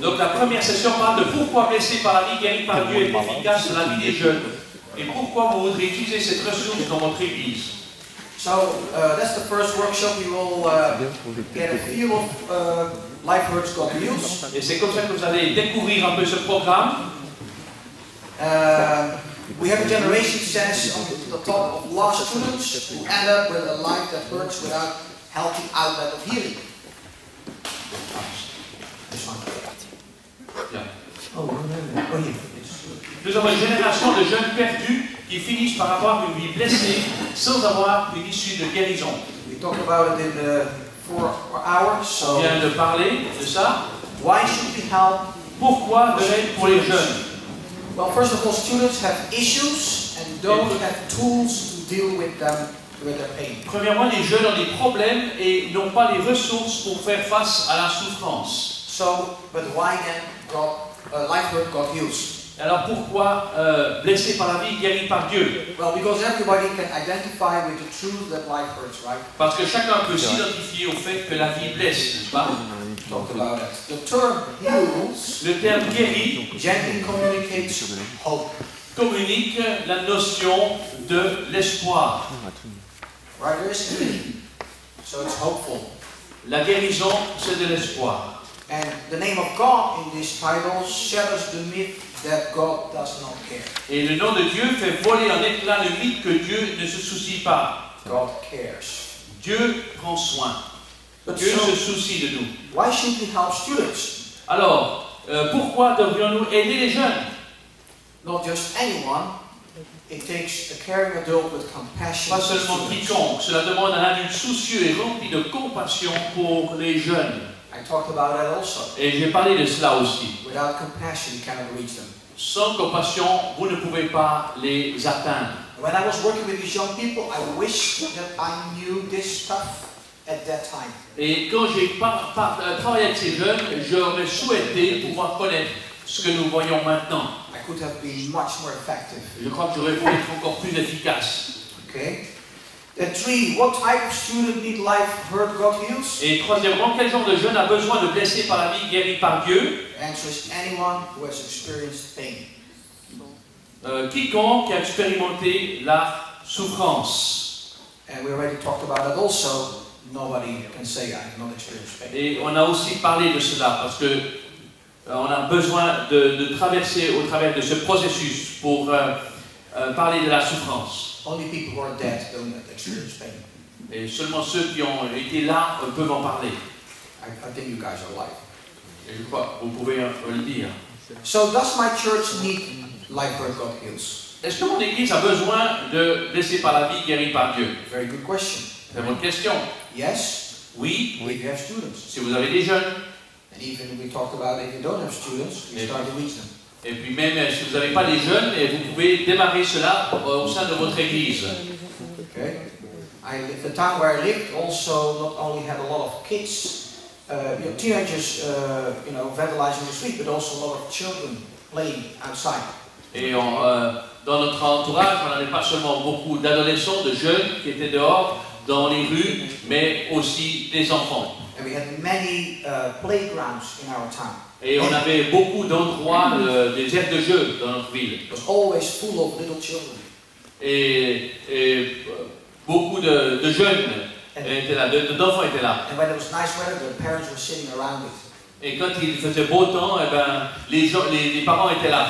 Donc la première session parle de pourquoi blessé par la vie, guéri par Dieu est efficace dans la vie des jeunes. Et pourquoi vous voudrez utiliser cette ressource dans votre église. So that's the first workshop. We will get a feel of Life Hurts God Heals. Et c'est comme ça que vous allez découvrir un peu ce programme. We have a generation says on the top of lost students who end up with a life that hurts without healthy outlet of healing. This one. Bien. Oh, here. Nous avons une génération de jeunes perdus qui finissent par avoir une vie blessée sans avoir une issue de guérison. We talked about it in the 4 hours. On So vient de parler de ça. why should we help? Pourquoi de l'aide pour les jeunes? Well, first of all, students have issues and don't have tools to deal with them, with their pain. Premièrement, les jeunes ont des problèmes et n'ont pas les ressources pour faire face à la souffrance. So, but why then Life Hurts God Heals? Alors pourquoi blessé par la vie, guéri par Dieu? Well, because everybody can identify with the truth that life hurts, right? Parce que chacun peut s'identifier au fait que la vie blesse, n'est-ce pas? Talk about it. The term heals Le terme guéri gently communicates hope. communique la notion de l'espoir. Right? There is healing. So it's hopeful. La guérison, c'est de l'espoir. And the name of God in this title shatters the myth that God does not care. Et le nom de Dieu fait voler en éclats le mythe que Dieu ne se soucie pas. God cares. Dieu prend soin. But Dieu so, se soucie de nous. why should we help students? Alors, pourquoi devrions-nous aider les jeunes? Not just anyone. It takes a caring adult with compassion. Pas seulement quiconque. Cela demande un adulte soucieux et rempli de compassion pour les jeunes. I talked about that also. Et j'ai parlé de cela aussi. Without compassion, you cannot reach them. Sans compassion, vous ne pouvez pas les atteindre. When I was working with these young people, I wished that I knew this stuff at that time. Et quand j'ai travaillé avec ces jeunes, j'aurais souhaité pouvoir connaître ce que nous voyons maintenant. I could have been much more effective. Je crois que j'aurais pu être encore plus efficace. Okay? Then 3, what type of student need Life Hurt God Heals? Et troisièmement, quel genre de jeune a besoin de blessés par la vie, guéris par Dieu? The answer is anyone who has experienced pain. Quiconque a expérimenté la souffrance. And we already talked about that also. Nobody can say I have not experienced pain. Et on a aussi parlé de cela parce que on a besoin de traverser au travers de ce processus pour parler de la souffrance. Only people who are dead don't experience pain. Et seulement ceux qui ont été là peuvent en parler. I think you guys are alive. Et je crois que vous pouvez le dire. So does my church need Life Hurt God Heals? Est-ce que mon église a besoin de blessés par la vie, guéris par Dieu? Very good question. C'est votre question. Yes, Oui, if you have students. si vous avez des jeunes. And even we talked about if you don't have students, you start to reach them. Et puis même si vous n'avez pas des jeunes, vous pouvez démarrer cela au sein de votre église. Okay. The town where I lived also not only had a lot of kids, teenagers, vandalizing the street, but also a lot of children playing outside. Et dans notre entourage, on n'avait pas seulement beaucoup d'adolescents, de jeunes qui étaient dehors, dans les rues, mais aussi des enfants. And we had many playgrounds in our town. Et on avait beaucoup d'endroits, des aires de jeu dans notre ville. It was always full of little children. Et beaucoup de jeunes étaient là, d'enfants étaient là. And when it was nice weather, the parents were sitting around it. Et quand il faisait beau temps, les parents étaient là.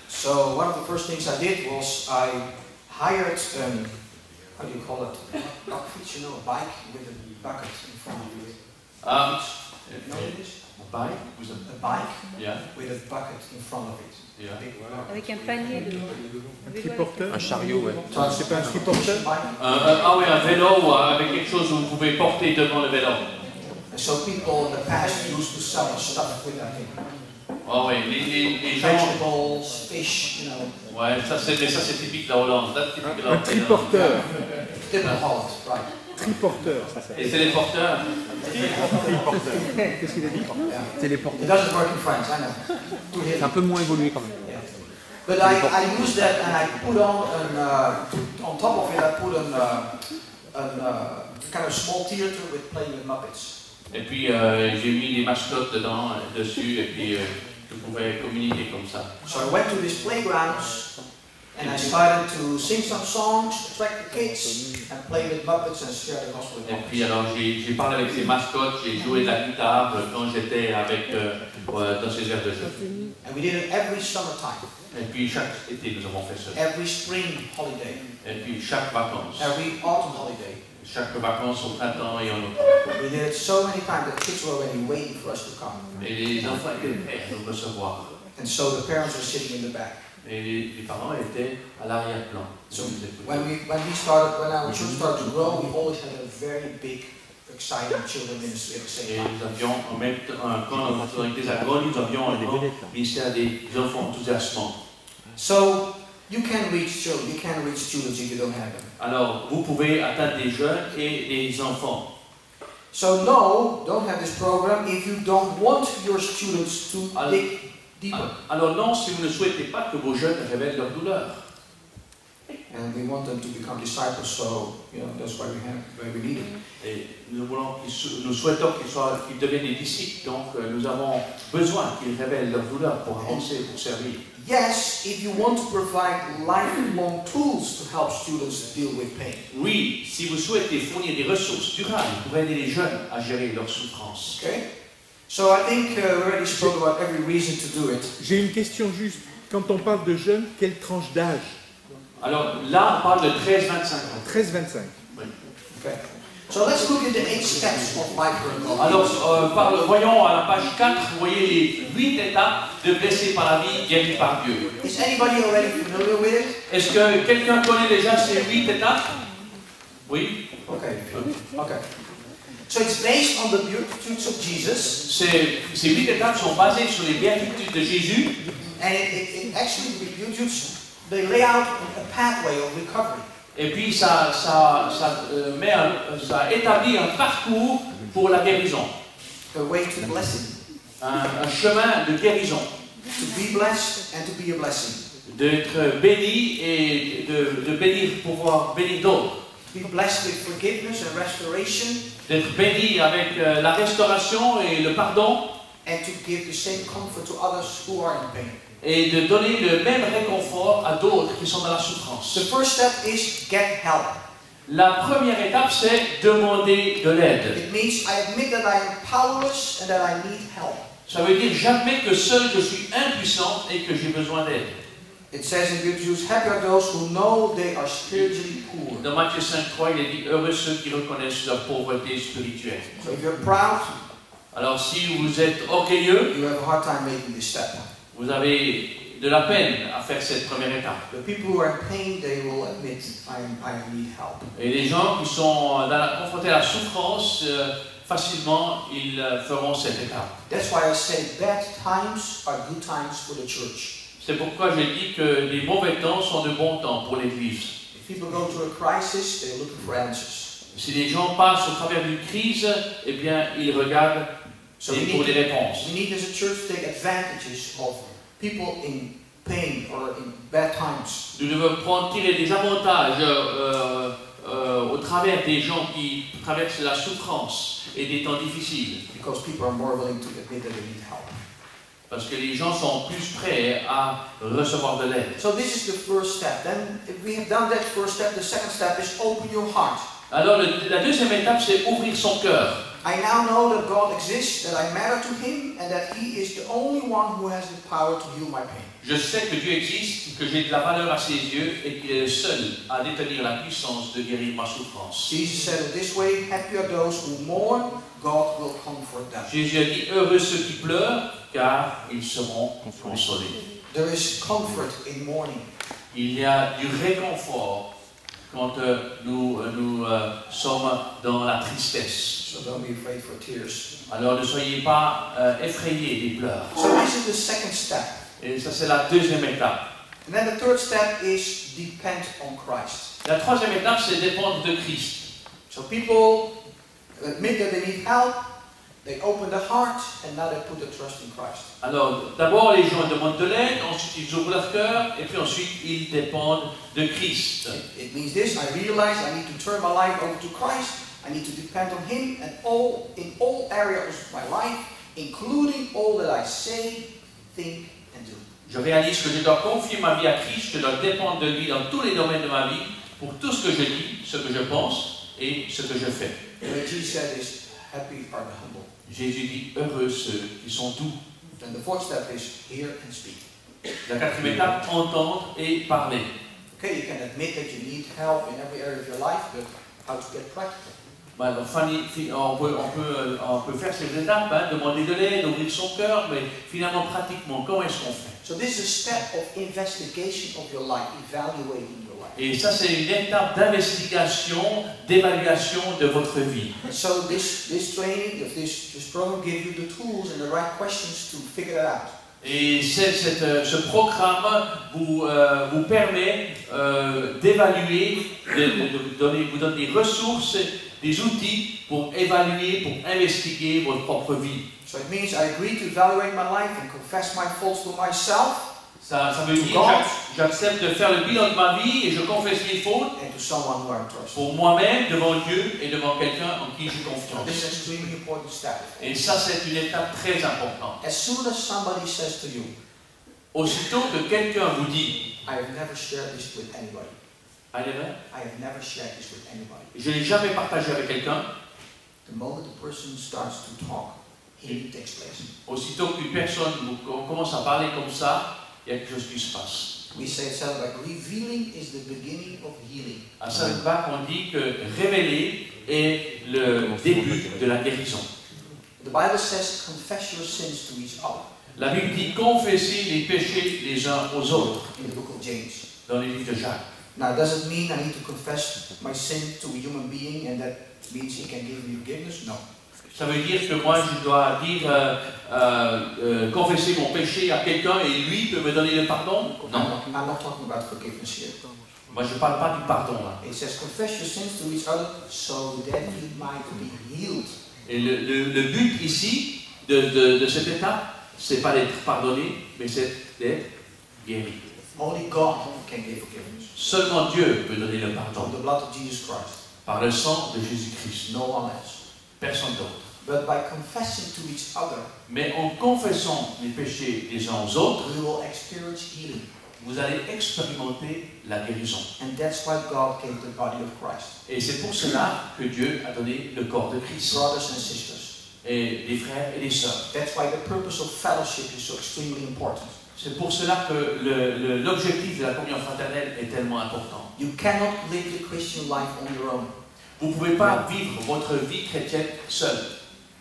So one of the first things I did was I hired how do you call it? A bike with a bucket in front of it. You know what it is? A bike? A bike Yeah. with a bucket in front of it. Yeah. Avec un panier de... Un triporteur. Un chariot, ouais. C'est pas un triporteur? Ah oui, un vélo ou avec quelque chose où vous pouvez porter devant le vélo. And so people in the past used to sell stuff with that thing. Oh oui, les gens... Vegetables, fish, Ouais, ça c'est typique de la Hollande. Un triporteur. Different Holland, right. Triporteur, ça Et s'appelle. c'est les porteurs. Triporteur. Qu'est-ce qu'il a dit? It Téléporteur. doesn't work in France, I know. C'est un peu moins évolué quand même. Yeah. But I used that and I put on top of it I put a kind of small theater with playing with Muppets. Et puis j'ai mis des mascottes dessus et puis je pouvais communiquer comme ça. So I went to these playgrounds and I started to sing some songs, attract the kids, and play with Muppets and share the gospel with Et them. puis alors j'ai parlé avec ces mascottes, j'ai joué de la guitare quand j'étais dans ces aires de jeu. And we did it every summertime, Et puis chaque été nous avons fait ça. every spring holiday, Et puis chaque vacances. every autumn holiday. Chaque vacances au printemps et en automne. We did it so many times that kids were already waiting for us to come. Et les enfants étaient prêts à nous recevoir. And so the parents were sitting in the back. Et les parents étaient à l'arrière-plan. So when our church started to grow, we always had a very big, exciting children ministry at the same Et time. nous avions, en même temps, quand notre Église a grandi, nous avions un grand ministère des enfants enthousiasmants. So you can reach children, you can reach students if you don't have them. Alors, vous pouvez atteindre des jeunes et des enfants. So no, don't have this program if you don't want your students to dig deeper. Alors non, si vous ne souhaitez pas que vos jeunes révèlent leur douleur. And we want them to become disciples, so that's why we need it. Et nous souhaitons qu'ils deviennent des disciples, donc nous avons besoin qu'ils révèlent leur douleur pour avancer, pour servir. Yes, if you want to provide lifelong tools to help students deal with pain. Oui, si vous souhaitez fournir des ressources durables pour aider les jeunes à gérer leur souffrance. Okay? So I think we already spoke about every reason to do it. J'ai une question juste. Quand on parle de jeunes, quelle tranche d'âge? Alors là, on parle de 13-25 ans. 13-25. Oui. Okay. So let's look at the 8 steps of micro. Alors, voyons à la page 4, vous voyez les 8 étapes de blessés par la vie guéris par Dieu. Is anybody already familiar with it? Est-ce que quelqu'un connaît déjà ces 8 étapes? Oui. Okay. Okay. So it's based on the beatitudes of Jesus. Ces 8 étapes sont basées sur les béatitudes de Jésus. And it actually, the beatitudes, they lay out a pathway of recovery. Et puis ça établit un parcours pour la guérison. A way to blessing. Un chemin de guérison. To be blessed and to be a blessing. D'être béni et de bénir, pouvoir bénir d'autres. To be blessed with forgiveness and restoration. D'être béni avec la restauration et le pardon. And to give the same comfort to others who are in pain. Et de donner le même réconfort à d'autres qui sont dans la souffrance. The first step is get help. La première étape, c'est demander de l'aide. It means I admit that I am powerless and that I need help. Ça veut dire j'admets que seul je suis impuissant et que j'ai besoin d'aide. It says in Beatitudes, happy are those who know they are spiritually poor. Dans Matthieu 5,3, il est dit heureux ceux qui reconnaissent leur pauvreté spirituelle. So if you're proud, alors si vous êtes orgueilleux, you have a hard time making this step. vous avez de la peine à faire cette première étape. The people who are in pain, they will admit, I need help. Et les gens qui sont confrontés à la souffrance, facilement, ils feront cette étape. That's why I say bad times are good times for the church. C'est pourquoi je dis que les mauvais temps sont de bons temps pour l'Église. If people go through a crisis, they're looking for answers. Si les gens passent au travers d'une crise, eh bien, ils regardent pour des réponses. We need as a church to take advantages of people in pain or in bad times. Nous devons tirer des avantages au travers des gens qui traversent la souffrance et des temps difficiles. Because people are more willing to admit that they need help. Parce que les gens sont plus prêts à recevoir de l'aide. So this is the first step. Then, if we have done that first step, the second step is open your heart. Alors la deuxième étape, c'est ouvrir son cœur. I now know that God exists, that I matter to Him, and that He is the only one who has the power to heal my pain. Je sais que Dieu existe, que j'ai de la valeur à ses yeux et qu'il est le seul à détenir la puissance de guérir ma souffrance. Jesus said it this way, happy are those who mourn, God will comfort them. Jésus a dit, heureux ceux qui pleurent, car ils seront consolés. There is comfort in mourning. Il y a du réconfort quand nous sommes dans la tristesse. So don't be afraid for tears. Alors ne soyez pas effrayés des pleurs. So this is the second step. Et ça c'est la deuxième étape. And then the third step is depend on Christ. La troisième étape, c'est dépendre de Christ. So people admit that they need help, they open their heart, and now they put their trust in Christ. Alors, d'abord, les gens demandent de l'aide, ensuite ils ouvrent leur cœur, et puis ensuite ils dépendent de Christ. It means this, I realize I need to turn my life over to Christ, I need to depend on Him and in all areas of my life, including all that I say, think and do. Je réalise que je dois confier ma vie à Christ, je dois dépendre de lui dans tous les domaines de ma vie, pour tout ce que je dis, ce que je pense et ce que je fais. Jesus said is, happy are the humble. Jésus dit, heureux ceux qui sont doux. And the fourth step is hear and speak. La quatrième étape, entendre et parler. Okay, you can admit that you need help in every area of your life, but how to get practical? Alors, on peut faire ces étapes, hein, demander de l'aide, ouvrir son cœur, mais finalement, pratiquement, comment est-ce qu'on fait? So this is a step of investigation of your life, evaluating your life. Et ça, c'est une étape d'investigation, d'évaluation de votre vie. And so this training, this program gives you the tools and the right questions to figure that out. Et ce programme vous permet d'évaluer, vous donne des ressources, des outils pour évaluer, pour investiguer votre propre vie. So it means I agree to evaluate my life and confess my faults to myself. Ça veut dire que j'accepte de faire le bilan de ma vie et je confesse mes fautes and to someone who I trust. Pour moi-même, devant Dieu et devant quelqu'un en qui j'ai confiance. This is an extremely important step. Et ça, c'est une étape très importante. As soon as somebody says to you, aussitôt que quelqu'un vous dit, I have never shared this with anybody. I have never shared this with anybody. Je n'ai jamais partagé avec quelqu'un. The moment the person starts to talk, healing takes place. Aussitôt qu'une personne commence à parler comme ça, il y a quelque chose qui se passe. We say at Saddleback, revealing is the beginning of healing. À Saddleback, on dit que révéler est le début de la guérison. The Bible says, confess your sins to each other. La Bible dit confesser les péchés les uns aux autres. In the book of James. Dans les livres de Jacques. Now, does it mean I need to confess my sin to a human being and that means he can give me forgiveness? No. Ça veut dire que moi je dois dire confesser mon péché à quelqu'un et lui peut me donner le pardon? Non. I'm not talking about forgiveness here. Moi je ne parle pas du pardon là. It says confess your sins to each other so that you might be healed. Et le but ici de cette étape, c'est pas d'être pardonné, mais c'est d'être guéri. Only God can give forgiveness. Seulement Dieu peut donner le pardon. From the blood of Jesus Christ. Par le sang de Jésus-Christ. No one else. Personne d'autre. But by confessing to each other, mais en confessant les péchés des uns aux autres, we will experience healing. Vous allez expérimenter la guérison. And that's why God gave the body of Christ. Et c'est pour cela que Dieu a donné le corps de Christ. Brothers and sisters. Et des frères et des sœurs. That's why the purpose of fellowship is so extremely important. C'est pour cela que l'objectif de la communion fraternelle est tellement important. You cannot live the Christian life on your own. Vous ne pouvez pas vivre votre vie chrétienne seul.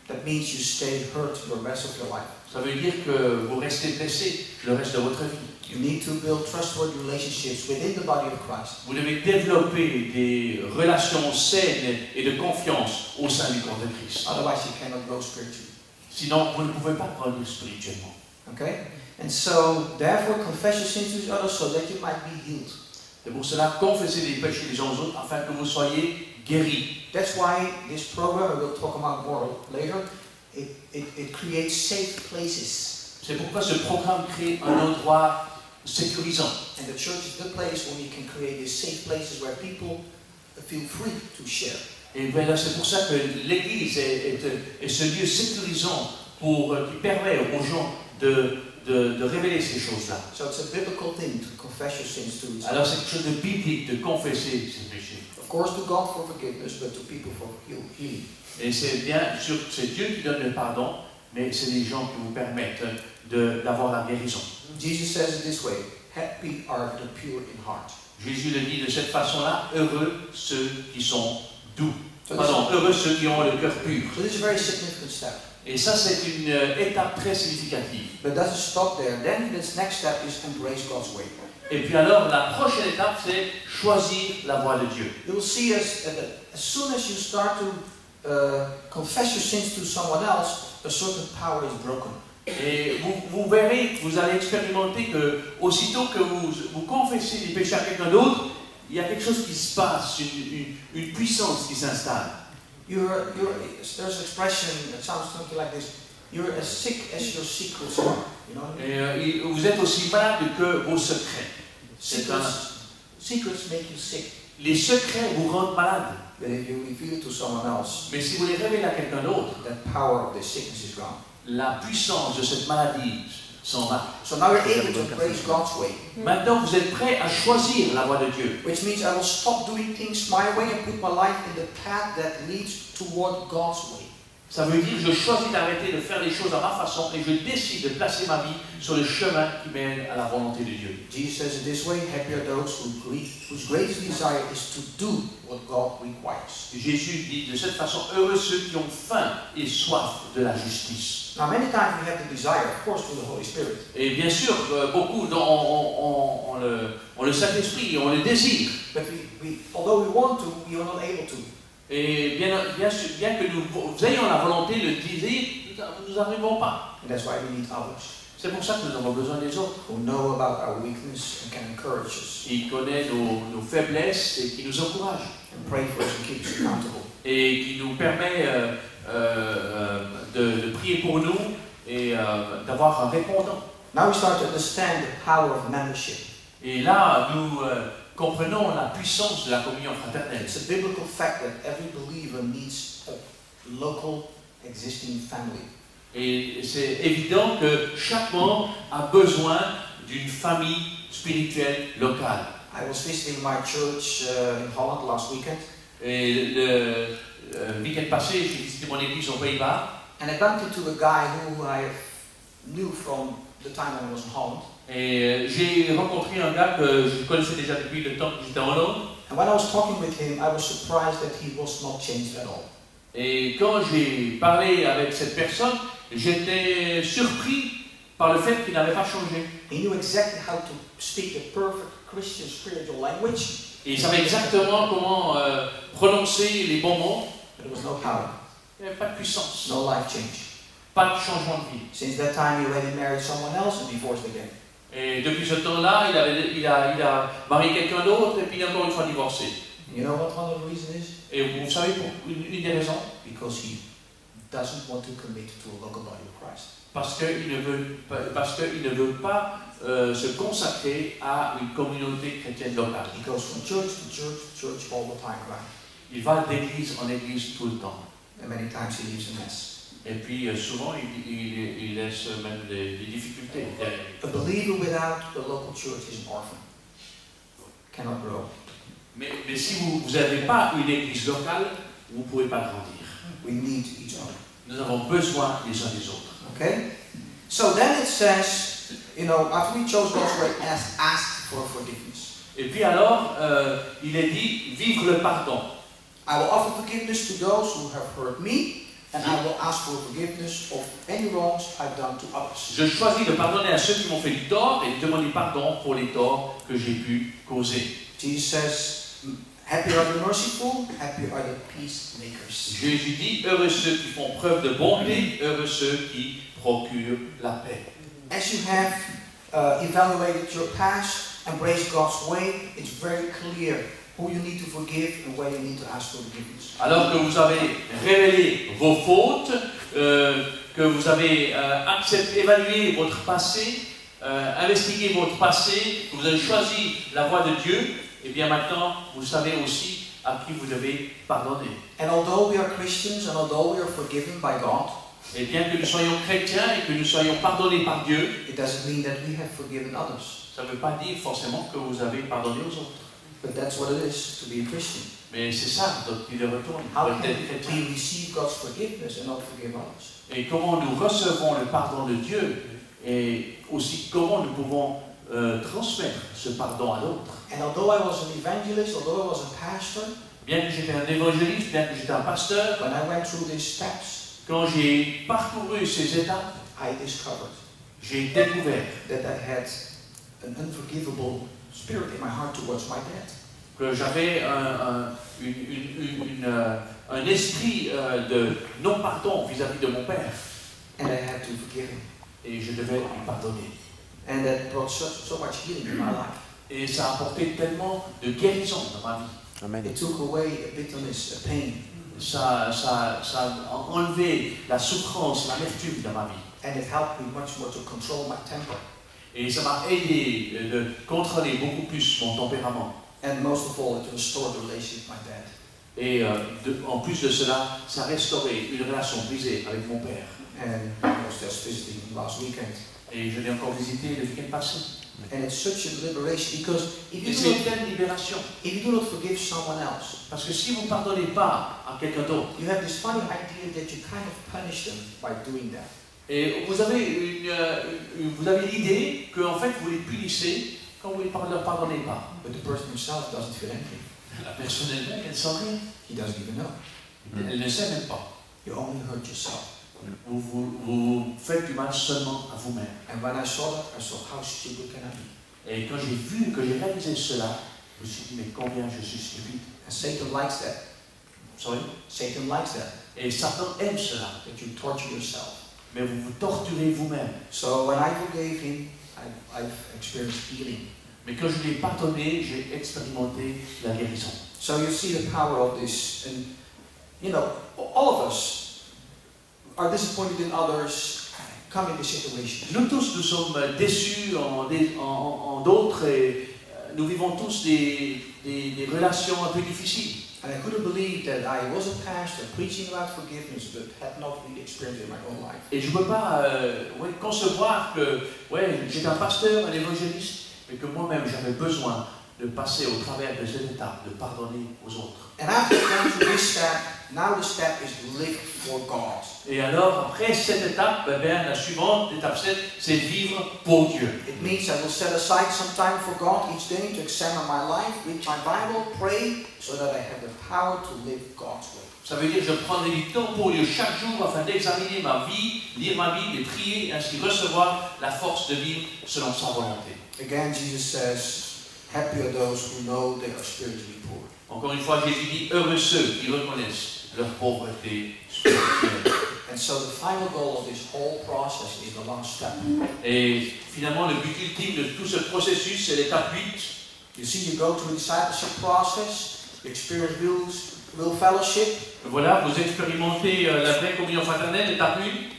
That means you stay hurt the rest of your life. Ça veut dire que vous restez blessé le reste de votre vie. You need to build trustworthy relationships within the body of Christ. Vous devez développer des relations saines et de confiance au sein du corps de Christ. Otherwise you cannot grow spiritually. Sinon, vous ne pouvez pas grandir spirituellement. Okay? And so, therefore, confess your sins to each other so that you might be healed. C'est pour cela, confessez les péchés les uns aux autres afin que vous soyez guéris. That's why this program, we'll talk about more later, it creates safe places. C'est pourquoi ce programme crée un endroit sécurisant. And the church is the place where you can create these safe places where people feel free to share. Et bien c'est pour ça que l'Église est ce lieu sécurisant qui permet aux gens de révéler ces choses-là. So it's a biblical thing to confess your sins to each other. Alors c'est quelque chose de biblique de confesser ces péchés. Of course to God for forgiveness, but to people for healing. Et c'est bien sûr, c'est Dieu qui donne le pardon, mais c'est les gens qui vous permettent d'avoir la guérison. Jesus says it this way, happy are the pure in heart. Jésus le dit de cette façon-là, heureux ceux qui sont doux. Pardon, heureux ceux qui ont le cœur pur. So this is a very significant step. Et ça, c'est une étape très significative. But it doesn't stop there. Then this next step is embrace God's way. Et puis alors, la prochaine étape, c'est choisir la voie de Dieu. You will see as soon as you start to confess your sins to someone else, a certain power is broken. Et vous verrez, vous allez expérimenter que aussitôt que vous confessez les péchés à quelqu'un d'autre, il y a quelque chose qui se passe, une puissance qui s'installe. There's an expression that sounds something like this. You're as sick as your secrets are. You know what I mean? Et vous êtes aussi malade que vos secrets. Secrets make you sick. les secrets vous rendent malade. But if you reveal it to someone else, Mais si vous les révélez à quelqu'un d'autre, that power of the sickness is gone. la puissance de cette maladie s'en va. So now you're able to embrace God's way. Maintenant, vous êtes prêts à choisir la voie de Dieu. Which means I will stop doing things my way and put my life in the path that leads toward God's way. Ça veut dire que je choisis d'arrêter de faire les choses à ma façon et je décide de placer ma vie sur le chemin qui mène à la volonté de Dieu. Jesus says it this way, happy are those whose greatest desire is to do what God requires. Jésus dit de cette façon, heureux ceux qui ont faim et soif de la justice. Now many times we have the desire, of course, through the Holy Spirit. Et bien sûr, beaucoup ont le Saint-Esprit, on le désire. But although we want to, we are not able to. Et bien que nous ayons la volonté, le désir, nous n'arrivons pas. And that's why we need others. C'est pour ça que nous avons besoin des autres. Who know about our weakness and can encourage us. Qui connaît nos faiblesses et qui nous encourage. And pray for us and keep us accountable. Et qui nous permet de prier pour nous et d'avoir un répondant. Now we start to understand the power of membership. Et là, nous comprenons la puissance de la communion fraternelle. It's a biblical fact that every believer needs a local existing family. Et c'est évident que chaque membre a besoin d'une famille spirituelle locale. I was visiting my church in Holland last weekend. Et le week-end passé, j'ai visité mon église aux Pays-Bas. And I bumped into a guy who I knew from the time I was in Holland. Et j'ai rencontré un gars que je connaissais déjà depuis le temps que j'étais en Hollande. And when I was talking with him, I was surprised that he was not changed at all. Et quand j'ai parlé avec cette personne, j'étais surpris par le fait qu'il n'avait pas changé. He knew exactly how to speak the perfect Christian spiritual language. Et il savait exactement comment prononcer les bons mots. But there was no power. Il n'y avait pas de puissance, No life change. pas de changement de vie. Since that time, he already married someone else and divorced again. Et depuis ce temps-là, il a marié quelqu'un d'autre et puis encore une fois divorcé. You know what one of the reasons is? Et vous savez pour une des raisons? Because he doesn't want to commit to a local body of Christ. Parce qu'il ne veut pas se consacrer à une communauté chrétienne locale. He goes from church to church to church all the time, right? Il va d'église en église tout le temps. And many times he leaves a mess. Et puis souvent il laisse même des difficultés derrière. A believer without a local church is an orphan. Cannot grow. Mais si vous n'avez pas une église locale, vous ne pouvez pas grandir. We need each other. Nous avons besoin les uns des autres. Okay? So then it says, you know, after we chose God's way, ask for forgiveness. Et puis alors, il est dit, vivre le pardon. I will offer forgiveness to those who have hurt me, and I will ask for forgiveness of any wrongs I've done to others. Je choisis de pardonner à ceux qui m'ont fait du tort et de demander pardon pour les torts que j'ai pu causer. Jesus says, happy are the merciful, happy are the peacemakers. Jésus dit, heureux ceux qui font preuve de bonté, heureux ceux qui procurent la paix. As you have evaluated your past, embraced God's way, it's very clear who you need to forgive and where you need to ask for forgiveness. Alors que vous avez révélé vos fautes, que vous avez évalué votre passé, investigué votre passé, que vous avez choisi la voie de Dieu, et bien maintenant vous savez aussi à qui vous devez pardonner. And although we are Christians and although we are forgiven by God, Et bien que nous soyons chrétiens et que nous soyons pardonnés par Dieu, it doesn't mean that we have forgiven others. ça ne veut pas dire forcément que vous avez pardonné aux autres. But that's what it is to be a Christian. Mais c'est ça, donc il retourne. How can D'être chrétien. we receive God's forgiveness and not forgive others? Et comment nous recevons le pardon de Dieu et aussi comment nous pouvons transmettre ce pardon à d'autres. And although I was an evangelist, although I was a pastor, Bien que j'étais un évangéliste, bien que j'étais un pasteur, when I went through these steps, quand j'ai parcouru ces étapes, I discovered j'ai découvert that I had an unforgivable spirit in my heart towards my dad. que j'avais un esprit de non-pardon vis-à-vis de mon père. And I had to forgive him. Et je devais lui pardonner. And that brought so much healing in my life. Et ça a apporté tellement de guérison dans ma vie. Amen. It took away a bitterness, a pain. Ça a enlevé la souffrance, l'amertume dans ma vie. And it helped me much more to control my temper. Et ça m'a aidé de contrôler beaucoup plus mon tempérament. And most of all, it restored the relationship with my dad. Et en plus de cela, ça a restauré une relation brisée avec mon père. And I was just visiting last weekend. Et je l'ai encore visité le week-end passé. And it's such a liberation because Et c'est une telle libération. if you do not forgive someone else, Parce que si vous ne pardonnez pas à quelqu'un d'autre, you have this funny idea that you kind of punish them by doing that. et vous avez l'idée que en fait vous les punissez quand vous ne leur pardonnez pas. But the person himself doesn't feel anything. La personne elle-même, elle ne sent rien. He doesn't even know. Elle ne sait même pas. You only hurt yourself. Vous faites du mal seulement à vous-même. And when I saw that, I saw how stupid can I be. Et quand j'ai réalisé cela, je me suis dit, mais combien je suis stupide. And Satan likes that. Sorry? Satan likes that. Et Satan aime cela. That you torture yourself. Mais vous vous torturez vous-même. So when I forgave him, I've experienced healing. Mais quand je l'ai pardonné, j'ai expérimenté la guérison. So you see the power of this. And, you know, all of us are disappointed in others come in this situation. Nous tous, nous sommes déçus en d'autres et nous vivons tous des relations un peu difficiles. And I couldn't believe that I was a pastor preaching about forgiveness, but had not really experienced it in my own life. Et je ne peux pas concevoir que j'étais un pasteur, un évangéliste, mais que moi-même j'avais besoin de passer au travers de cette étape, de pardonner aux autres. And after going through this step, now the step is live for God. Et alors, après cette étape, la suivante, l'étape 7, c'est vivre pour Dieu. It means I will set aside some time for God each day to examine my life, read my Bible, pray, so that I have the power to live God's way. Ça veut dire que je prendrai du temps pour Dieu chaque jour afin d'examiner ma vie, lire ma Bible et prier, et ainsi recevoir la force de vivre selon sa volonté. Again, Jesus says, happy are those who know they are spiritually poor. Encore une fois, Jésus dit, heureux ceux qui reconnaissent leur pauvreté spirituelle. And so the final goal of this whole process is the last step. Et finalement, le but ultime de tout ce processus, c'est l'étape 8. You see, you go through the discipleship process, you experience real fellowship. Voilà, vous expérimentez la vraie communion fraternelle, l'étape 1.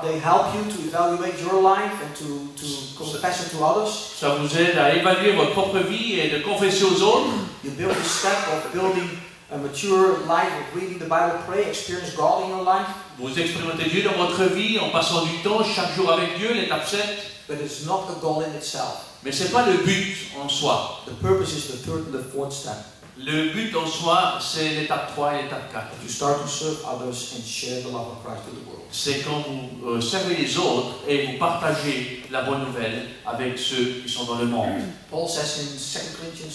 They help you to evaluate your life and to confess it to others. Ça vous aide à évaluer votre propre vie et de confesser aux autres. You build the step of building a mature life of reading the Bible, pray, experience God in your life. Vous expérimentez Dieu dans votre vie en passant du temps chaque jour avec Dieu, l'étape 7. But it's not a goal in itself. Mais ce n'est pas le but en soi. The purpose is the third and the fourth step. Le but en soi, c'est l'étape 3 et l'étape 4. You start to serve others and share the love of Christ to the world. C'est quand vous servez les autres et vous partagez la bonne nouvelle avec ceux qui sont dans le monde. Paul says in 2 Corinthians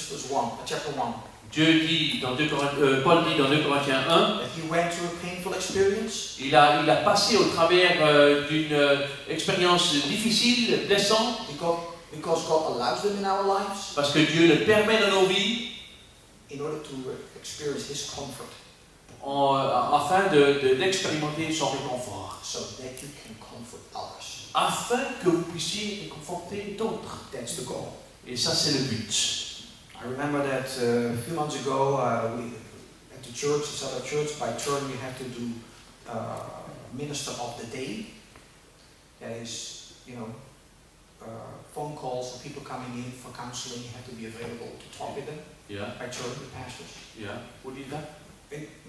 chapter 1. Dieu dit dans Paul dit dans 2 Corinthiens 1, that he went through a painful experience. Il a passé au travers d'une expérience difficile, blessante, because God allows them in our lives. Parce que Dieu le permet dans nos vies. In order to experience His comfort. Afin d'expérimenter son réconfort. So that you can comfort others. Afin que vous puissiez réconforter d'autres. That's the goal. Et ça, c'est le but. I remember that a few months ago, we, at the church, this other church, by turn we have to do Minister of the Day. That is, phone calls for people coming in for counseling. You have to be available to talk with them. Yeah. By church, with pastors. Yeah. Who did that?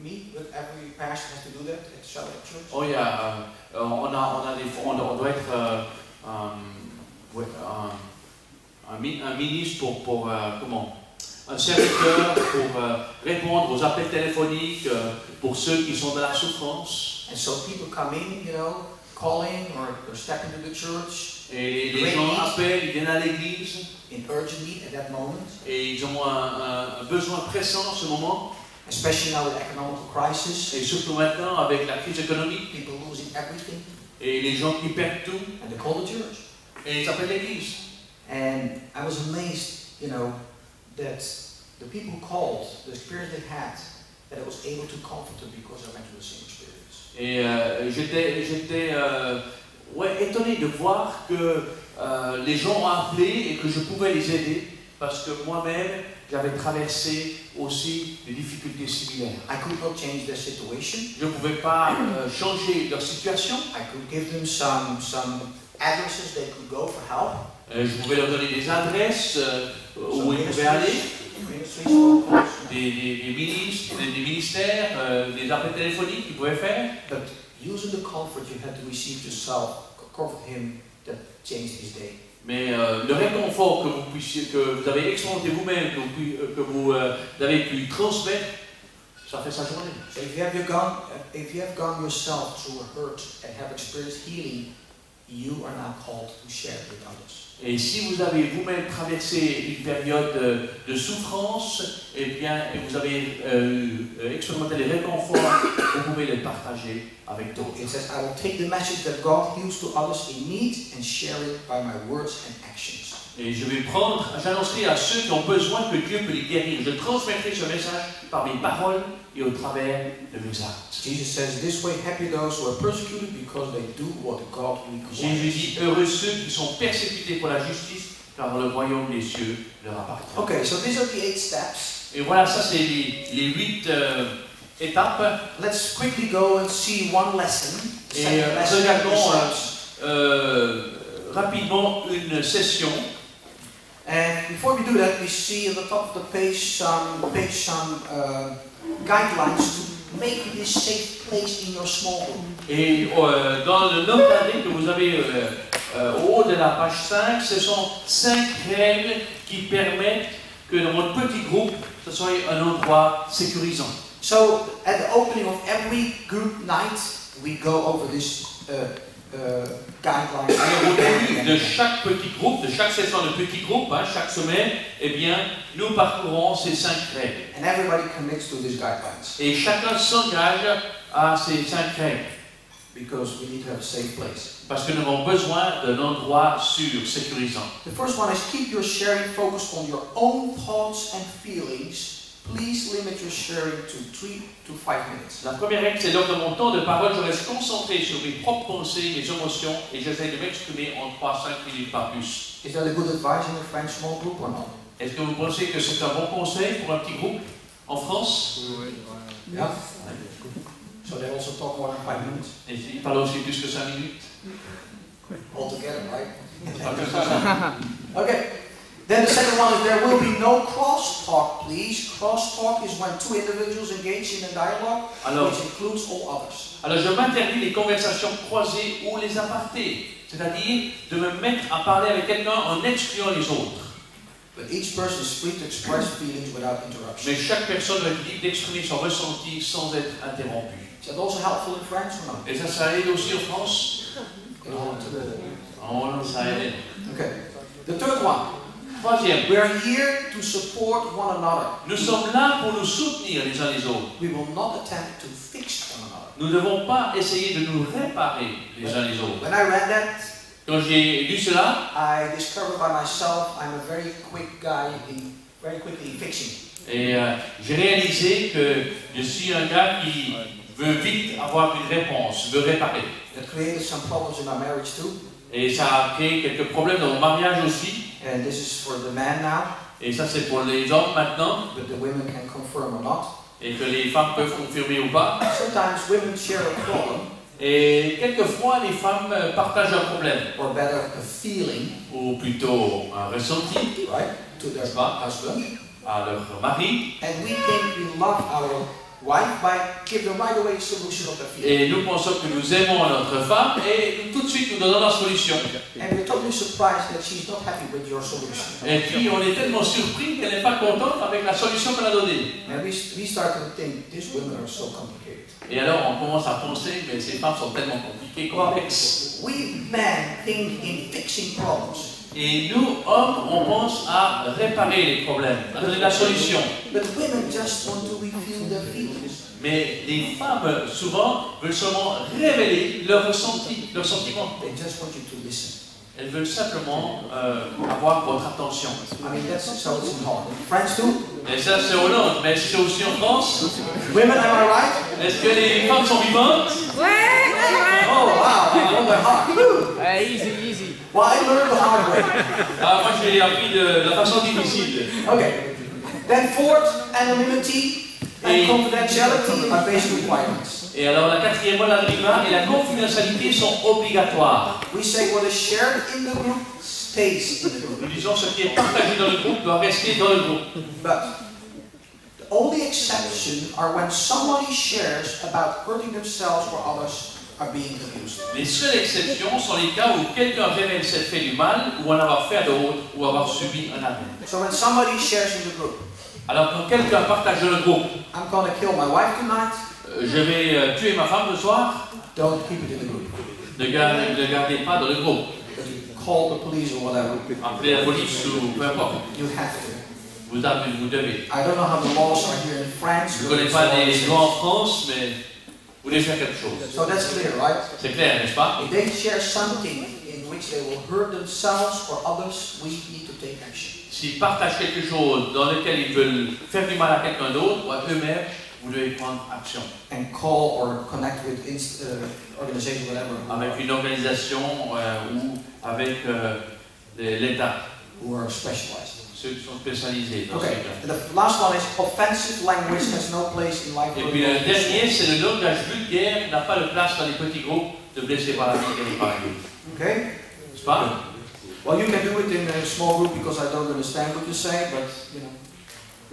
Me, with every pastor has to do that at Charlotte Church. Oh yeah, on doit être un ministre pour comment? Un serviteur pour répondre aux appels téléphoniques pour ceux qui sont dans la souffrance. And so people come in, calling or stepping to the church. Et les gens appellent, ils viennent à l'église. In urgent need at that moment. Et ils ont un besoin pressant en ce moment. Especially now with economic crisis. Et surtout maintenant avec la crise économique. People losing everything. Et les gens qui perdent tout. And they call the church. Et ils appellent l'église. And I was amazed, that the people who called, the experience they had, that I was able to comfort them because I went through the same experience. Et j'étais étonné de voir que les gens ont appelé et que je pouvais les aider parce que moi-même j'avais traversé aussi des difficultés similaires. I could not change their situation. Je ne pouvais pas changer leur situation. I could give them some addresses they could go for help. Je pouvais leur donner des adresses où ils pouvaient aller. ministries, phone calls. des ministres, des ministères, des appels téléphoniques qu'ils pouvaient faire. But using the comfort you had to receive yourself, comfort him, that changed his day. Mais le réconfort que vous avez expérimenté vous-même, que vous avez pu transmettre, ça fait sa journée. So if you have gone yourself through a hurt and have experienced healing, you are now called to share it with others. Et si vous avez vous-même traversé une période de souffrance, eh bien, et vous avez expérimenté les réconforts, vous pouvez les partager avec d'autres. It says, I will take the message that God heals to others in need and share it by my words and actions. Et j'annoncerai à ceux qui ont besoin que Dieu peut les guérir. Je transmettrai ce message par mes paroles et au travers de mes actes. Jesus says, this way happy those who are persecuted because they do what God requires. Jésus dit, heureux ceux qui sont persécutés pour la justice, car le royaume des cieux leur appartient. Okay, so these are the 8 steps. Et voilà, ça c'est les 8 étapes. Let's quickly go and see one lesson. Et regardons rapidement une session. And before we do that, we see at the top of the page some guidelines to make this safe place in your small group. Et dans le note d'année que vous avez au haut de la page 5, ce sont 5 règles qui permettent que dans votre petit groupe, ce soit un endroit sécurisant. So, at the opening of every group night, we go over this guidelines. Alors, au début de chaque petit groupe, de chaque session de petit groupe, chaque semaine, eh bien, nous parcourons ces 5 règles. And everybody commits to these guidelines. Et chacun s'engage à ces 5 règles. Because we need to have a safe place. Parce que nous avons besoin d'un endroit sûr, sécurisant. The first one is keep your sharing focused on your own thoughts and feelings. Please limit your sharing to 3 to 5 minutes. La première règle, c'est lors de mon temps de parole, je reste concentré sur mes propres pensées, mes émotions, et j'essaie de m'exprimer en 3-5 minutes, pas plus. Is that a good advice in a French small group or not? Est-ce que vous pensez que c'est un bon conseil pour un petit groupe en France? Yeah. So they also talk more than 5 minutes. Et ils parlent aussi plus que 5 minutes. All together, right? Okay. Then the second one is there will be no crosstalk, please. Crosstalk is when 2 individuals engage in a dialogue, which includes all others. Alors je m'interdis les conversations croisées ou les apartés, c'est-à-dire de me mettre à parler avec quelqu'un en excluant les autres. But each person is free to express feelings without interruption. Mais chaque personne doit être libre d'exprimer son ressenti sans être interrompu. Is that also helpful in France or not? Et ça aide aussi en France? En Hollande, ça aide. Okay. The third one. Troisième. We are here to support one another. Nous sommes là pour nous soutenir les uns les autres. We will not attempt to fix one another. Nous ne devons pas essayer de nous réparer les uns les autres. When I read that, quand j'ai lu cela, I discovered by myself I'm a very quick guy in very quickly fixing. Et j'ai réalisé que je suis un gars qui veut vite avoir une réponse, veut réparer. That created some problems in my marriage too. Et ça a créé quelques problèmes dans mon mariage aussi. And this is for the man now. Et ça c'est pour les hommes maintenant. But the women can confirm or not. Et que les femmes peuvent confirmer ou pas. Sometimes women share a problem. Et quelquefois les femmes partagent un problème. Or better, a feeling. Ou plutôt un ressenti. Right? To their husband. À leur mari. And we think we love our wife by give them right away solution of the feeling. Et nous pensons que nous aimons notre femme et tout de suite nous donnons la solution. And we're totally surprised that she's not happy with your solution. Et puis on est tellement surpris qu'elle n'est pas contente avec la solution qu'elle a donnée. And we start to think these women are so complicated. Et alors on commence à penser mais ces femmes sont tellement compliquées, complexes. We men think in fixing problems. Et nous, hommes, on pense à réparer les problèmes, à donner la solution. But women just want to reveal their feelings. Mais les femmes, souvent, veulent seulement révéler leurs ressentis, leurs sentiments. They just want you to listen. Elles veulent simplement avoir votre attention. I mean, that's so it's in Holland. France too? Et ça, c'est Hollande, mais c'est aussi en France. Women, am I right? Est-ce que les femmes sont vivantes? Ouais. Oh, wow, I won by heart. Easy. Well, I learned the hard way. Ah, moi, j'ai appris de la façon difficile. Okay. Then fourth, anonymity and confidentiality are basic requirements. Et alors, la quatrième, l'anonymat et la confidentialité sont obligatoires. We say what is shared in the group stays in the group. Nous disons ce qui est partagé dans le groupe doit rester dans le groupe. But only exceptions are when somebody shares about hurting themselves or others are being abused. Les seules exceptions sont les cas où quelqu'un révèle s'être fait du mal, ou en avoir fait à d'autres, ou avoir subi un abus. So when somebody shares in the group, alors quand quelqu'un partage dans le groupe, I'm going to kill my wife tonight, je vais tuer ma femme ce soir, don't keep it in the group. Ne gardez pas dans le groupe. Call the police or whatever. Appelez la police ou peu importe. You have to. Vous devez. I don't know how the laws are here in France. Je ne connais pas les lois en France, mais vous devez faire quelque chose. So that's clear, right? C'est clair, n'est-ce pas? If they share something in which they will hurt themselves or others, we need to take action. S'ils partagent quelque chose dans lequel ils veulent faire du mal à quelqu'un d'autre ou à eux-mêmes, vous devez prendre action. And call or connect with organization, whatever. Avec une organisation ou avec l'État. Who are specialized. Ceux qui sont spécialisés dans okay. ce cas. And the last one is offensive language has no place in life. Et puis le dernier, c'est le langage vulgaire n'a pas de place dans les petits groupes de blessés par la vie et par Dieu. Okay. N'est-ce pas? Well, you can do it in a small group because I don't understand what you say, but you know.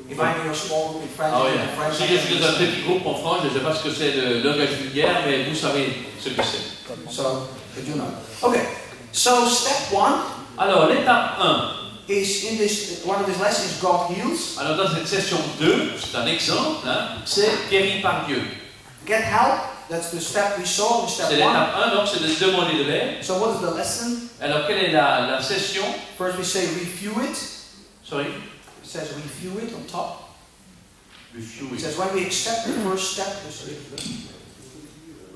If I'm in a small group in France, si je suis dans un petit groupe en France, je ne sais pas ce que c'est le langage vulgaire, mais vous savez ce que c'est. So, but you know. Okay. So step 1. Alors l'étape 1. Is in this one of these lessons God heals. Alors dans cette session 2, c'est un exemple, hein, c'est guéri par Dieu. Get help. That's the step we saw in step 1. C'est l'étape 1, donc c'est de demander de l'aide. So what is the lesson? Alors quelle est la session? First we say review it. Sorry. It says review it on top. Review it. It says when we accept the first step.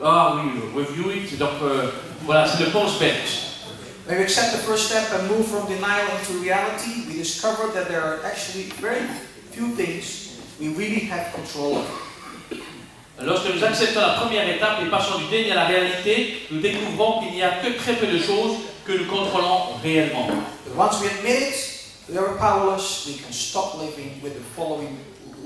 Ah oui, review it. Donc voilà, c'est le conspect. When we accept the first step and move from denial into reality, we discover that there are actually very few things we really have control of. Lorsque nous acceptons la première étape et passons du déni à la réalité, nous découvrons qu'il n'y a que très peu de choses que nous contrôlons réellement. But once we admit it, we are powerless, we can stop living with the following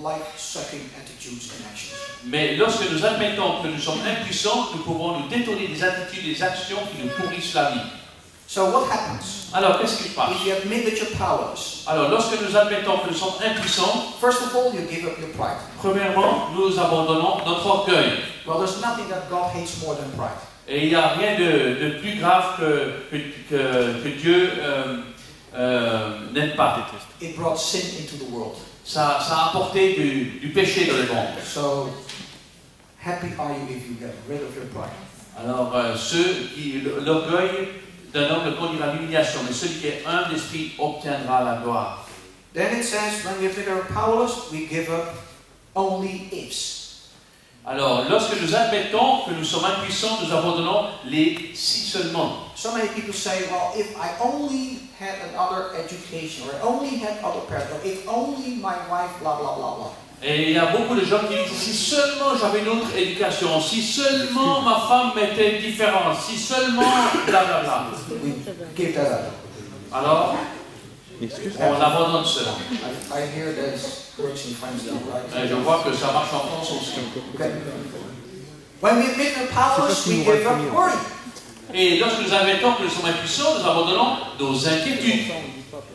life-sucking attitudes and actions. Mais lorsque nous admettons que nous sommes impuissants, nous pouvons nous détourner des attitudes et des actions qui nous pourrissent la vie. So what happens? Alors, qu'est-ce qui se passe? If you admit that you're powerless, alors, lorsque nous admettons que nous sommes impuissants, first of all, you give up your pride. Premièrement, nous abandonnons notre orgueil. Well, there's nothing that God hates more than pride. Et il n'y a rien de plus grave que Dieu n'aime pas. It brought sin into the world. Ça a apporté du péché dans le monde. So, happy are you if you get rid of your pride. Alors, l'orgueil d'un homme le conduira à l'humiliation, mais celui qui est humble d'esprit obtiendra la gloire. Then it says, when we admit we're powerless, we give up only ifs. Alors, lorsque nous admettons que nous sommes impuissants, nous abandonnons les si seulement. So many people say, well, if I only had another education, or I only had other parents, or if only my wife, blah, blah, blah, blah. Et il y a beaucoup de gens qui disent, si seulement j'avais une autre éducation, si seulement ma femme était différente, si seulement blablabla. Give that up. Alors, on abandonne cela. I hear that works in France now, right? Je vois que ça marche en France aussi. Okay. When we admit we're powerless, we give up worry. Et lorsque nous admettons que nous sommes impuissants, nous abandonnons nos inquiétudes.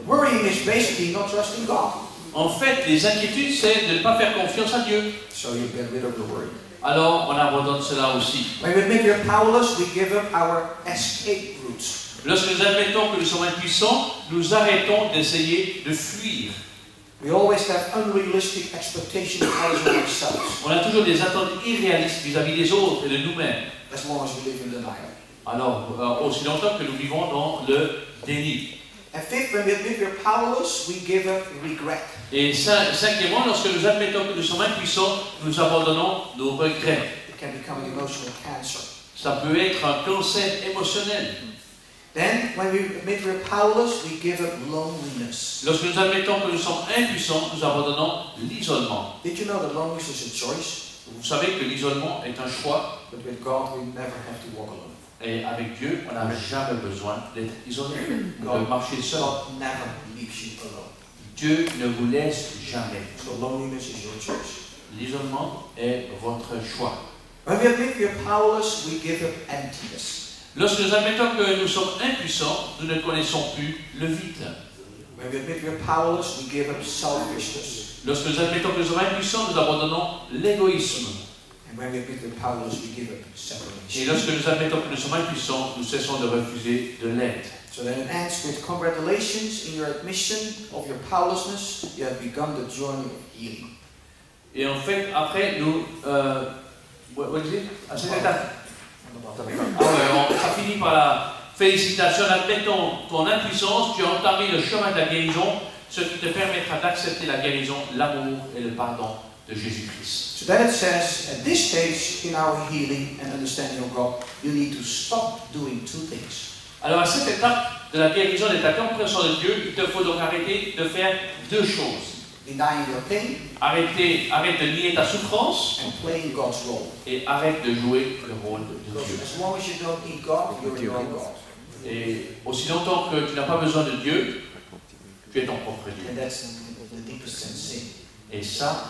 Worrying is basically not trusting God. En fait, les inquiétudes, c'est de ne pas faire confiance à Dieu. So you get rid of the worry. Alors, on abandonne cela aussi. When we admit we're powerless, we give up our escape routes. Lorsque nous admettons que nous sommes impuissants, nous arrêtons d'essayer de fuir. We always have unrealistic expectations of others and ourselves. On a toujours des attentes irréalistes vis-à-vis des autres et de nous-mêmes. As long as we live in denial. Alors, aussi longtemps que nous vivons dans le déni. And fifth, when we admit we're powerless, we give up regret. Et cinquièmement, lorsque nous admettons que nous sommes impuissants, nous abandonnons nos regrets. It can become an emotional cancer. Ça peut être un cancer émotionnel. Then, when we admit we're powerless, we give up loneliness. Lorsque nous admettons que nous sommes impuissants, nous abandonnons l'isolement. Did you know that loneliness is a choice? Vous savez que l'isolement est un choix. But with God, we never have to walk alone. Et avec Dieu, on n'a jamais besoin d'être isolé, de marcher seul. God never leaves you alone. Dieu ne vous laisse jamais. So loneliness is your choice. L'isolement est votre choix. When we admit we're powerless, we give up emptiness. Lorsque nous admettons que nous sommes impuissants, nous ne connaissons plus le vide. When we admit we're powerless, we give up selfishness. Lorsque nous admettons que nous sommes impuissants, nous abandonnons l'égoïsme. And when we admit we're powerless, we give up Et separation. lorsque nous admettons que nous sommes impuissants, nous cessons de refuser de l'aide. So then it ends with congratulations in your admission of your powerlessness. You have begun the journey of healing. Et en fait, après, nous... à cette étape, ça finit par la félicitation. Admettons ton impuissance, tu as entamé le chemin de la guérison, ce qui te permettra d'accepter la guérison, l'amour et le pardon de Jésus-Christ. So then it says, at this stage in our healing and understanding of God, you need to stop doing two things. Alors à cette étape de la guérison et de ta compréhension de Dieu, il te faut donc arrêter de faire deux choses. Denying your pain Arrête de nier ta souffrance and playing God's role. et arrête de jouer le rôle de Because Dieu. as long as you don't need God, you're in your God. Et aussi longtemps que tu n'as pas besoin de Dieu, tu es ton propre Dieu. And that's the deepest sin. Et ça,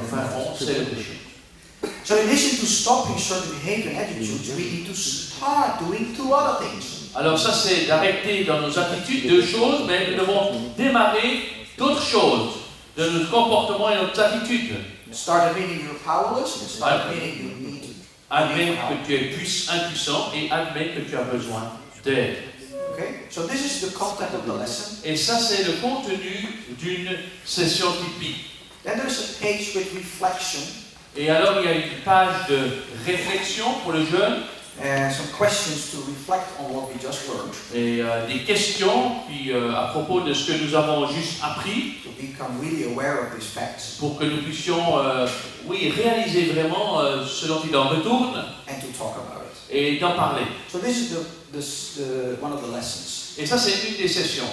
enfin, c'est le péché. So in addition to stopping certain behavior and attitudes, we need to start doing two other things. Alors ça, c'est d'arrêter dans nos attitudes deux choses, mais nous devons démarrer d'autres choses de nos comportements et nos attitudes. Start admitting you're powerless and start admitting you need to. Admets que tu es impuissant et admets que tu as besoin d'aide. Okay? So this is the content of the lesson. Et ça, c'est le contenu d'une session typique. Then there's a page with reflection Et alors, il y a une page de réflexion pour le jeune and some questions to reflect on what we just learned, et des questions qui, à propos de ce que nous avons juste appris to become really aware of these facts pour que nous puissions réaliser vraiment ce dont il en retourne and to talk about it. et d'en parler. So this is the one of the lessons. Et ça, c'est une des sessions.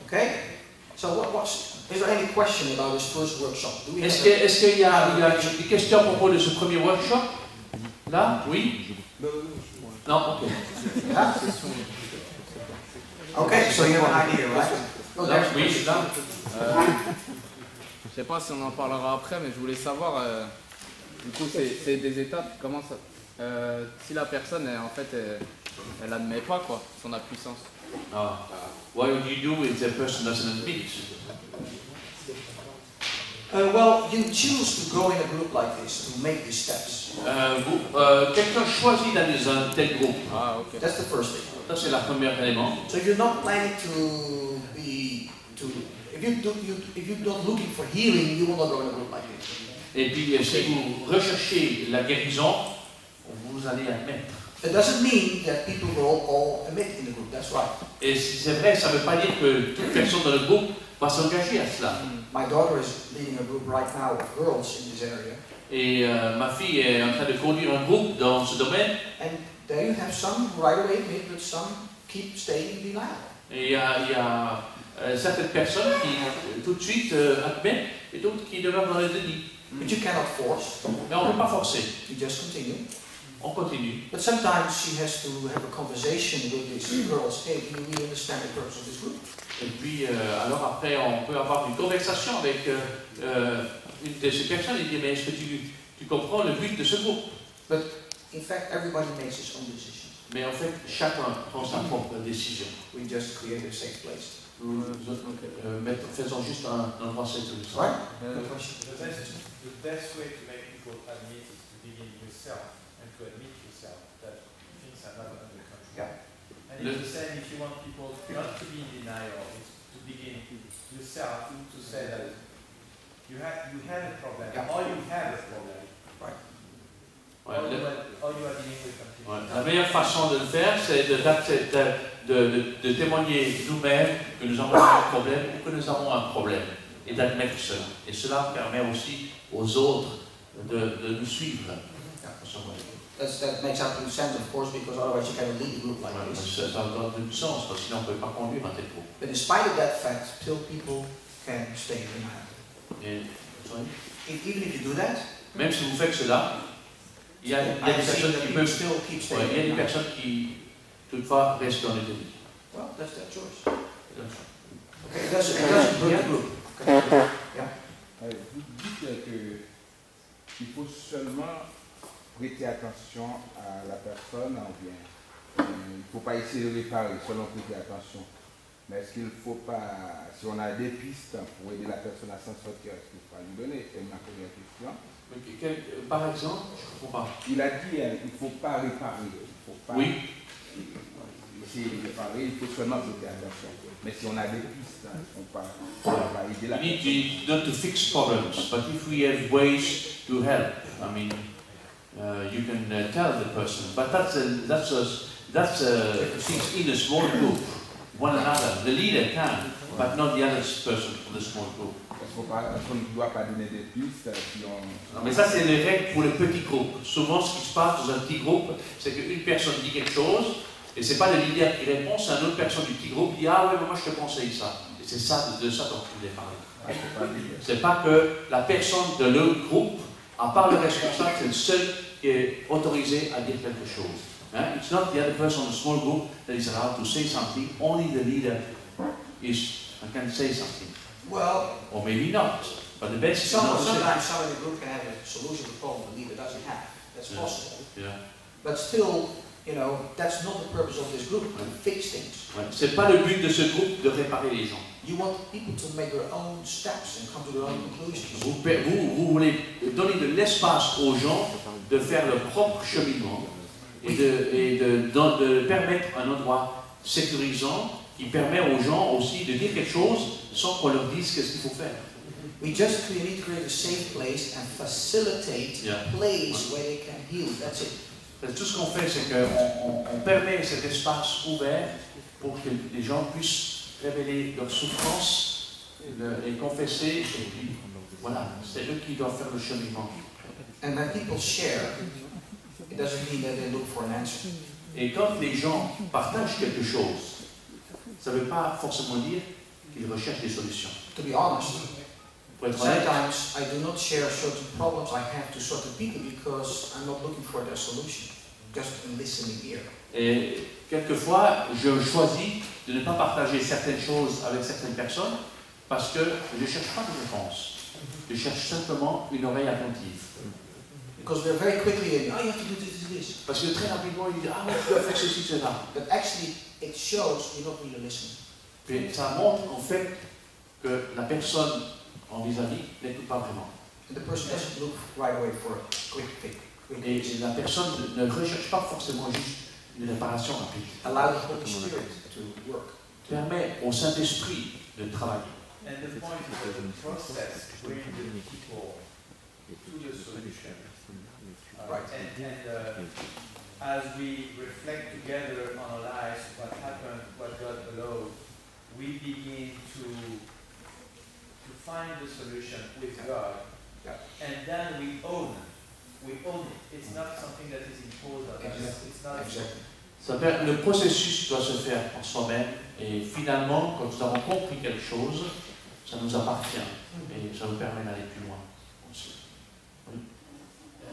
Okay? So is there any question about this first workshop? Do we Est-ce have qu'il y a des questions à propos de ce premier workshop? Là? Oui? Non? Ok. Okay, so you have an idea, right? Oh, Là, there's oui, là. Je sais pas si on en parlera après, mais je voulais savoir, du coup, c'est des étapes. Comment ça, si la personne, en fait, elle admet pas quoi, son impuissance. What do you do if the person doesn't admit? Well, you choose to go in a group like this to make these steps. Quelqu'un choisit d'aller dans un tel groupe. Ah, ok. That's the first thing. Ça, c'est le premier élément. So if you're not planning to be if you're not looking for healing, you will not go in a group like this. Et puis, si vous recherchez la guérison, vous allez admettre. It doesn't mean that people will all admit in the group. That's right. Et si c'est vrai, ça ne veut pas dire que toute personne dans le groupe va s'engager à cela. My daughter is leading a group right now of girls in this area. Et ma fille est en train de conduire un groupe dans ce domaine. And there you have some who right away admit, but some keep staying in denial. Et il y a certaines personnes qui tout de suite admettent et d'autres qui demeurent dans le déni. But you cannot force. Mais on ne peut pas forcer. You just continue. On continue. But sometimes she has to have a conversation with these girls. Hey, do you really understand the purpose of this group? Et puis, alors après, on peut avoir une conversation avec une de ces personnes et dire, mais est-ce que tu comprends le but de ce groupe? But in fact, everybody makes his own decision. Mais en fait, chacun prend sa propre décision. We just create a safe place. Faisons juste un endroit sécurisé. Right? The best way to make people admit is to begin yourself and to admit yourself that things are not under control. Yeah. And it's the same if you want people not to be in denial, it's to begin yourself to say that you have a problem, or you have a problem. Right. Or you are dealing with something. Ouais. La meilleure façon de le faire, c'est de témoigner nous-mêmes que nous avons un problème ou que nous avons un problème et d'admettre cela. Et cela permet aussi aux autres de nous suivre. That makes absolute sense, of course, because otherwise you cannot lead a group like this. Ça donne du sens, parce que sinon on ne peut pas conduire un tel groupe. But in spite of that fact, still people can stay in denial. Et, Even if you do that, même si vous faites cela, il y a des personnes qui peuvent. still keep staying Il y a in des denial. personnes qui, toutefois, restent dans le déni. Well, that's their choice. Okay, it doesn't hurt the group. Okay. Yeah. Vous dites qu'il faut seulement prêter attention à la personne, ou bien il ne faut pas essayer de réparer, seulement prêter attention. Mais est-ce qu'il ne faut pas, si on a des pistes pour aider la personne à s'en sortir, est-ce qu'il faut pas lui donner? C'est ma première question. Par exemple, je ne comprends pas. Il a dit qu'il ne faut pas réparer. Il faut pas essayer de réparer, il faut seulement prêter attention. Mais si on a des pistes, on va aider la personne. We need not to fix problems, but if we have ways to help, I mean, you can tell the person. But that's things in a small group, one another. The leader can, but not the other person in the small group. On ne doit pas donner des pistes si on... Non, mais ça, c'est les règles pour les petits groupes. Souvent, ce qui se passe dans un petit groupe, c'est qu'une personne dit quelque chose, et ce n'est pas le leader qui répond, c'est une autre personne du petit groupe qui dit « Ah ouais, mais moi je te conseille ça ». Et c'est ça, de ça dont je voulais parler. C'est pas que la personne de l'autre groupe, à part le responsable, c'est le seul qui est autorisé à dire quelque chose. Hein? It's not the other person in the small group that is allowed to say something, only the leader can say something. Well, or maybe not. But the best is not to say. Sometimes somebody in the group can have a solution to the problem the leader doesn't have. That's possible. Yeah. But still, you know, that's not the purpose of this group, to fix things. C'est pas le but de ce groupe de réparer les gens. You want people to make their own steps and come to their own conclusions. Vous voulez donner de l'espace aux gens de faire leur propre cheminement et de permettre un endroit sécurisant qui permet aux gens aussi de dire quelque chose sans qu'on leur dise qu'est-ce qu'il faut faire. We need to create a safe place and facilitate a place where they can heal. That's it. Tout ce qu'on fait, c'est qu'on permet cet espace ouvert pour que les gens puissent révéler leurs souffrances et confesser. Et puis, voilà, c'est eux qui doivent faire le cheminement. And when people share, it doesn't mean that they look for an answer. Et quand les gens partagent quelque chose, ça ne veut pas forcément dire qu'ils recherchent des solutions. To be honest, Pour être honnête, sometimes I do not share certain problems I have to certain people because I'm not looking for their solution, just in listening ear. et quelquefois, je choisis de ne pas partager certaines choses avec certaines personnes parce que je ne cherche pas de réponse. Je cherche simplement une oreille attentive. Because we're very quickly in, oh, you have to do this. Parce que très rapidement, ils disent, ah, mais tu dois faire ceci, cela. But actually, it shows you're not really listening. Puis ça montre en fait que la personne en vis-à-vis n'écoute pas vraiment. And the person doesn't look right away for a quick fix. Et la personne ne recherche pas forcément juste une réparation rapide. Allow the Holy Spirit to work. Permet au Saint-Esprit de travailler. And the point is that the process brings the people to the solution. Right. And as we reflect together on our lives, what happened, what God allowed, we begin to find the solution with God, and then we own it. It's not something that is imposed on us. It's not. Exactly. Le processus doit se faire en soi-même et finalement, quand nous avons compris quelque chose, ça nous appartient et ça nous permet d'aller plus loin. Oui.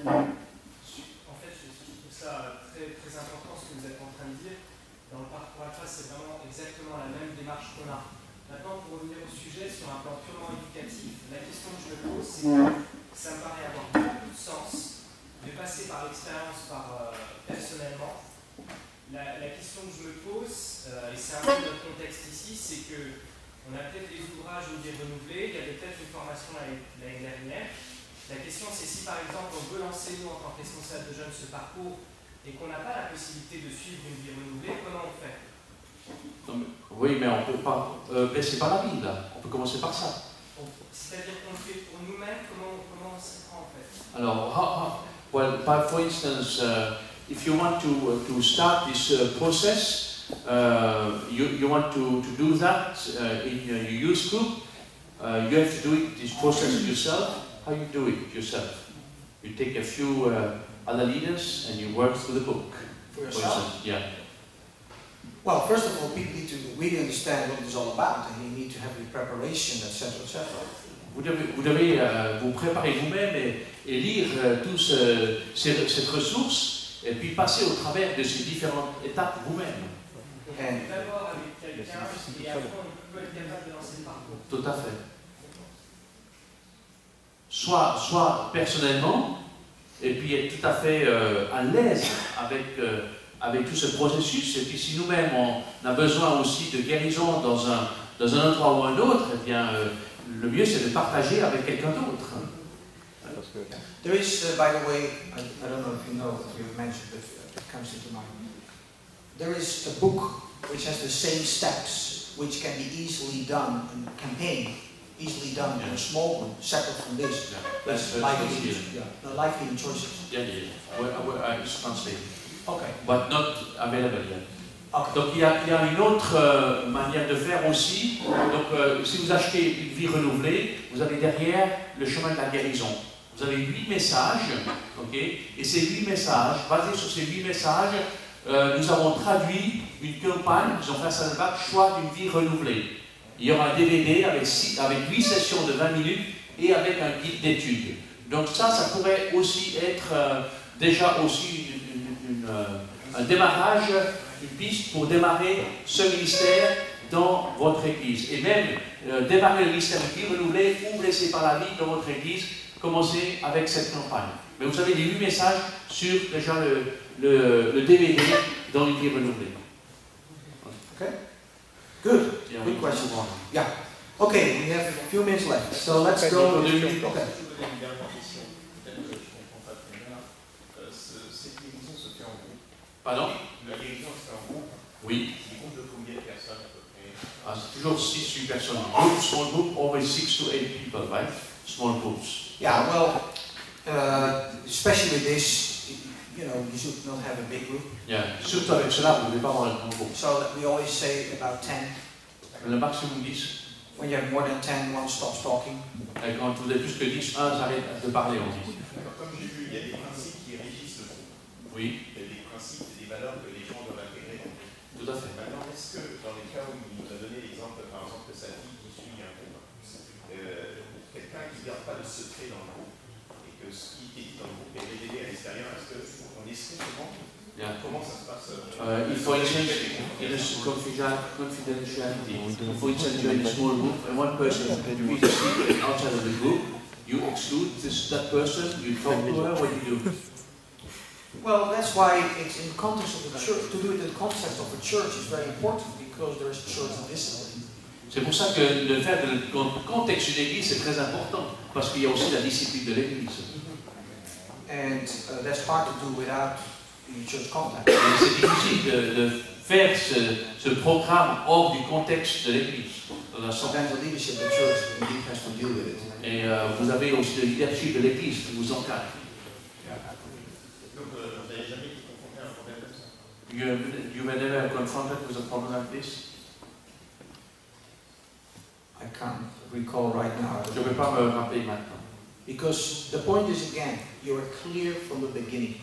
En fait, je trouve ça très, très important ce que vous êtes en train de dire. Dans le parcours alpha, c'est vraiment exactement la même démarche qu'on a. Maintenant, pour revenir au sujet, sur un plan purement éducatif, la question que je me pose, c'est que ça me paraît avoir beaucoup de sens de passer par l'expérience personnellement. La question que je me pose, et c'est un peu notre contexte ici, c'est qu'on a peut-être des ouvrages ou des renouvelés, il y avait peut-être une formation l'année dernière. La question, c'est si par exemple on veut lancer nous en tant que responsable de jeunes ce parcours et qu'on n'a pas la possibilité de suivre une vie renouvelée, comment on fait? Oui, mais on ne peut pas baisser par la vie là. On peut commencer par ça. C'est-à-dire qu'on le fait pour nous-mêmes, comment on s'y prend en fait? Alors, for instance, if you want to start this process, you want to do that in your youth group, you have to do this process yourself. How you do it yourself? You take a few other leaders and you work through the book. For yourself? Yeah. Well, first of all, people need to really understand what it's all about, and you need to have the preparation, etc., etc. Vous devez vous préparer vous-même et lire cette ressource et puis passer au travers de ces différentes étapes vous-même. D'abord avec quelqu'un et après on peut être capable de lancer le parcours. Tout à fait. Soit personnellement et puis être tout à fait à l'aise avec avec tout ce processus, et puis si nous-mêmes on a besoin aussi de guérison dans un endroit ou un autre, eh bien, le mieux c'est de partager avec quelqu'un d'autre. There is, by the way, I don't know if you know, if you've mentioned, but it comes into mind. There is a book which has the same steps, which can be easily done in a campaign, easily done in a small one, separate from this. That's Life Healing Choices. Yeah, it's translated. Okay. But not available yet. Okay. Donc il y a une autre manière de faire aussi. Donc si vous achetez une vie renouvelée, vous avez derrière le chemin de la guérison. Vous avez 8 messages, ok? Et ces 8 messages, basés sur ces 8 messages, nous avons traduit une campagne, nous avons fait un Saddleback, choix d'une vie renouvelée. Il y aura un DVD avec 8 sessions de 20 minutes et avec un guide d'études. Donc ça pourrait aussi être déjà aussi un démarrage, une piste pour démarrer ce ministère dans votre église. Et même démarrer le ministère de vie renouvelée ou blessé par la vie dans votre église, commencez avec cette campagne. Mais vous avez les 8 messages sur déjà le DVD dans une vie renouvelée. Okay. Good. Good question. Yeah. Okay, we have a few minutes left. So let's go. Okay. Pardon? La guérison se fait en groupe. Oui. C'est un groupe de combien de personnes à peu près? C'est toujours 6-8 personnes. Group, small group, always 6 to 8 people, right? Small groups. Yeah, well, especially with this, you know, you should not have a big group. Yeah. Surtout avec cela, vous ne devez pas avoir un grand groupe. So that we always say about 10. Le maximum 10. When you have more than 10, one stops talking. Et quand vous avez plus que 10, un s'arrête de parler, on dit. Comme j'ai vu, il y a des principes qui régissent le groupe. Oui. Il y a des principes et des valeurs que les gens doivent intégrer. Tout à fait. Maintenant, est-ce que dans les cas où il nous a donné l'exemple, par exemple, de sa fille qui suit un groupe, quelqu'un qui ne garde pas de secret dans le groupe, et que ce qui est dit dans le groupe est révélé à l'extérieur, est-ce qu'on exclut souvent? Comment ça se passe? For instance, in a confidentiality, for instance, you're in a small group and one person reads a secret outside of the group, you exclude that person, you talk to her, what do you do? Well, that's why it's in the context of the church. To do it in the context of the church is very important because there is church discipline. C'est pour ça que le faire dans le contexte d'une église c'est très important parce qu'il y a aussi la discipline de l'église. And that's hard to do without the church context. C'est difficile de faire ce programme hors du contexte de l'église. Sometimes the leadership of the church indeed has to deal with it. Et vous avez aussi le leadership de l'église qui vous encadre. You were never confronted with a problem like this? I can't recall right now. Je ne peux pas me rappeler maintenant. Because the point is again, you are clear from the beginning.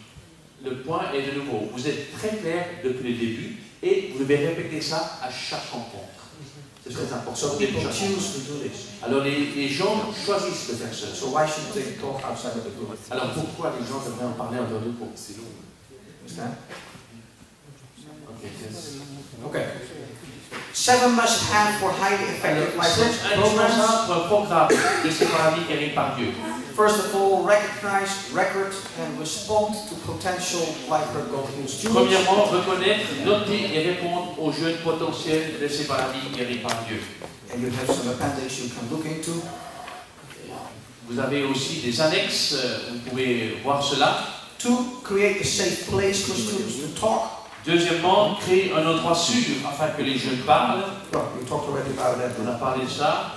Le point est de nouveau, vous êtes très clair depuis le début et vous devez répéter ça à chaque rencontre. C'est très important. So people choose to do this. Alors les gens choisissent de faire ça. So why should they talk outside of the group? Alors pourquoi les gens devraient en parler en dehors du groupe? C'est long. Understand? Okay, yes. Okay. 7 must have for highly effective life programs. Un programme de séparation guéri par Dieu. First of all, recognize, record, and respond to potential life goal students. Premièrement, reconnaître, noter et répondre aux jeunes potentiels de séparation guéris par Dieu. And you have some appendix you can look into. Vous avez aussi des annexes, vous pouvez voir cela. 2, create a safe place for students to talk. Deuxièmement, créer un endroit sûr afin que les jeunes parlent. We talked already about that. On a parlé de ça.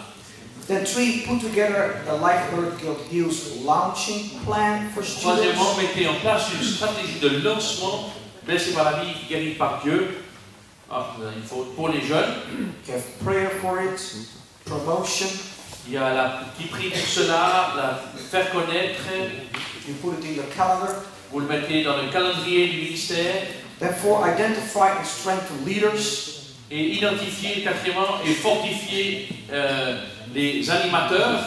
Then 3, put together a Lifebird Guild Deals launching plan for students. Troisièmement, mettez en place une stratégie de lancement blessé par la vie, guéri par Dieu. Il faut pour les jeunes. You have prayer for it, promotion. Il y a la qui prie pour cela, la faire connaître. You put it in your calendar. Vous le mettez dans le calendrier du ministère. Therefore, identify and strengthen leaders. Et identifier, quatrièmement, et fortifier les animateurs.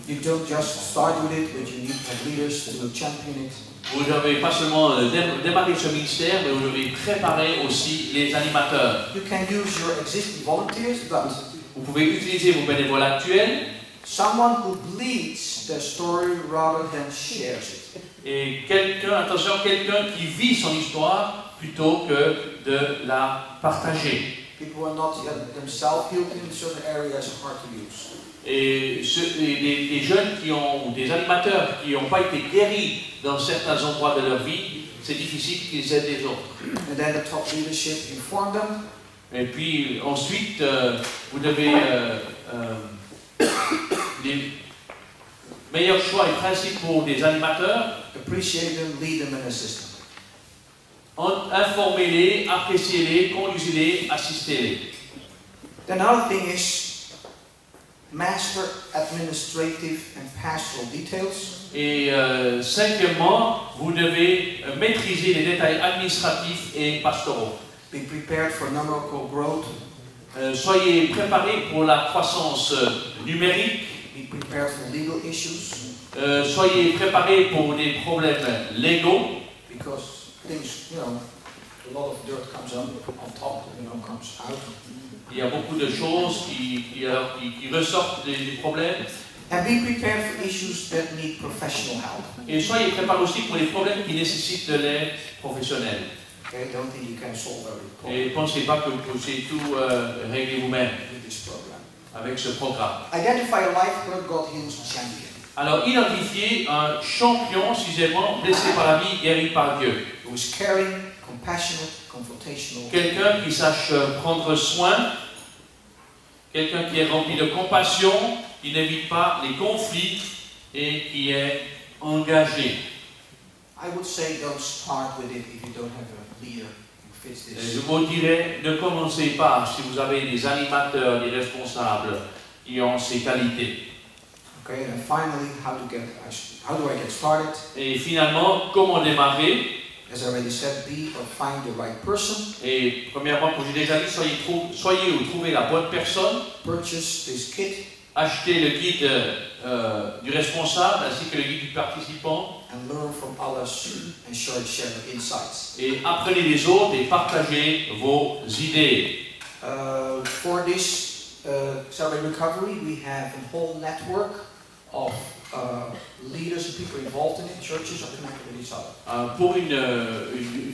You don't just start with it, but you need to have leaders to champion it. Vous devez pas seulement démarrer ce ministère, mais vous devez préparer aussi les animateurs. You can use your existing volunteers, but vous pouvez utiliser vos bénévoles actuels. Someone who leads their story rather than shares it. Et quelqu'un, attention, quelqu'un qui vit son histoire plutôt que de la partager. People who are not yet themselves healed in certain areas are hard to use. Et les jeunes ou des animateurs qui n'ont pas été guéris dans certains endroits de leur vie, c'est difficile qu'ils aident les autres. And then the top leadership inform them. Et puis ensuite, vous devez les meilleurs choix et principaux des animateurs. Appreciate them, lead them, and assist them. Informez-les, appréciez-les, conduisez-les, assistez-les. Then another thing is master administrative and pastoral details. Et cinquièmement, vous devez maîtriser les détails administratifs et pastoraux. Be prepared for numerical growth. Soyez préparés pour la croissance numérique. Be prepared for legal issues. Soyez préparés pour des problèmes légaux. Because things, a lot of dirt comes up on top, comes out. Il y a beaucoup de choses qui ressortent des problèmes. And be prepared for issues that need professional help. Et soyez préparés aussi pour les problèmes qui nécessitent de l'aide professionnelle. Okay, don't think you can solve every problem. Et pensez pas que vous pouvez tout régler vous-même With this program. avec ce programme. Identify a lifeguard God heals champion. Alors, identifiez un champion successivement blessé par la vie, guéri par Dieu. Who is caring, compassionate, confrontational. Quelqu'un qui sache prendre soin, quelqu'un qui est rempli de compassion, qui n'évite pas les conflits et qui est engagé. I would say don't start with it if you don't have a leader who fits this. Je vous dirais, ne commencez pas si vous avez des animateurs, des responsables qui ont ces qualités. Okay, and finally, how do I get started? Et finalement, comment démarrer? As I already said, be or find the right person. Et premièrement, comme j'ai déjà dit, soyez ou trouvez la bonne personne. Purchase this kit. Achetez le guide du responsable ainsi que le guide du participant. And learn from others and share insights. Et apprenez les autres et partagez vos idées. For this Celebrate Recovery, we have a whole network of leaders and people involved in it. Churches are connected with each other. Pour une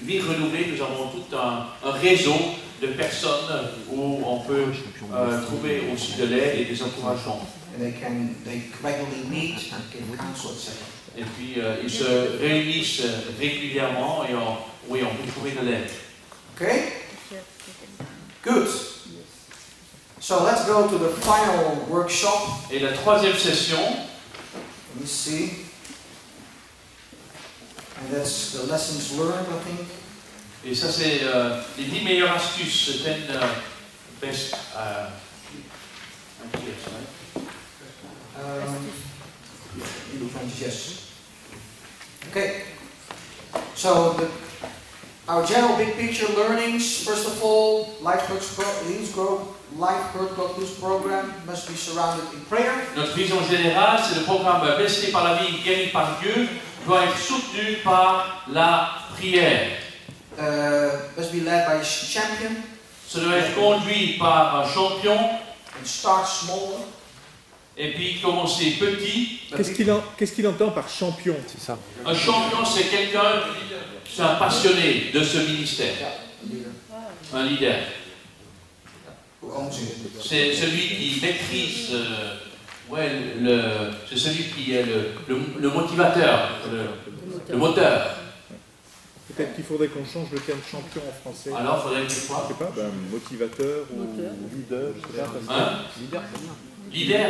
vie renouvelée, nous avons tout un réseau de personnes où on peut trouver aussi de l'aide et des encouragements. And they regularly meet and give counsel, etc. Et puis ils se réunissent régulièrement et on peut trouver de l'aide. Okay? Good. So let's go to the final workshop. Et la troisième session. Let me see. And that's the lessons learned, I think. Et ça, c'est les 10 meilleures astuces, 10 best ideas, right? Yes. Okay. So our general big picture learnings. First of all, Lifeworks God Loose program must be surrounded in prayer. Notre vision générale, c'est le programme blessé par la vie, guéri par Dieu, doit être soutenu par la prière. Must be led by a champion. Ça doit être conduit par un champion. And start small. Et puis commencer petit. Qu'est-ce qu'il entend par champion? C'est ça. Un champion, c'est quelqu'un, c'est un passionné de ce ministère. Un leader. C'est celui qui maîtrise, c'est celui qui est le motivateur, le moteur. Peut-être qu'il faudrait qu'on change le terme champion en français. Alors, il faudrait que quoi? Je sais pas, motivateur ou leader, je sais pas. Leader, c'est bien. Leader.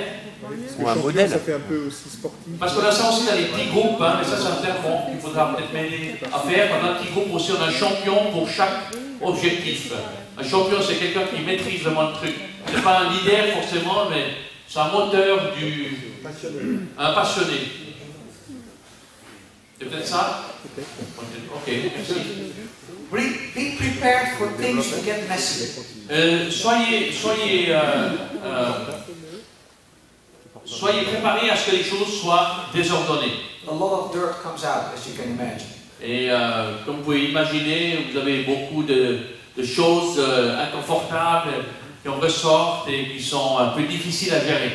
Ou un modèle. Ça fait un peu aussi sportif. Parce qu'on a ça aussi dans les petits groupes, mais ça c'est un terme qu'il faudra peut-être m'aider à faire. Dans un petit groupe aussi, on a un champion pour chaque objectif. Un champion, c'est quelqu'un qui maîtrise vraiment le truc. C'est pas un leader forcément, mais c'est un moteur un passionné. C'est peut-être ça? Ok, merci. Be prepared for things to get messy. Soyez préparés à ce que les choses soient désordonnées. A lot of dirt comes out, as you can imagine. Et comme vous pouvez imaginer, vous avez beaucoup de choses inconfortables qui en ressortent et qui sont un peu difficiles à gérer.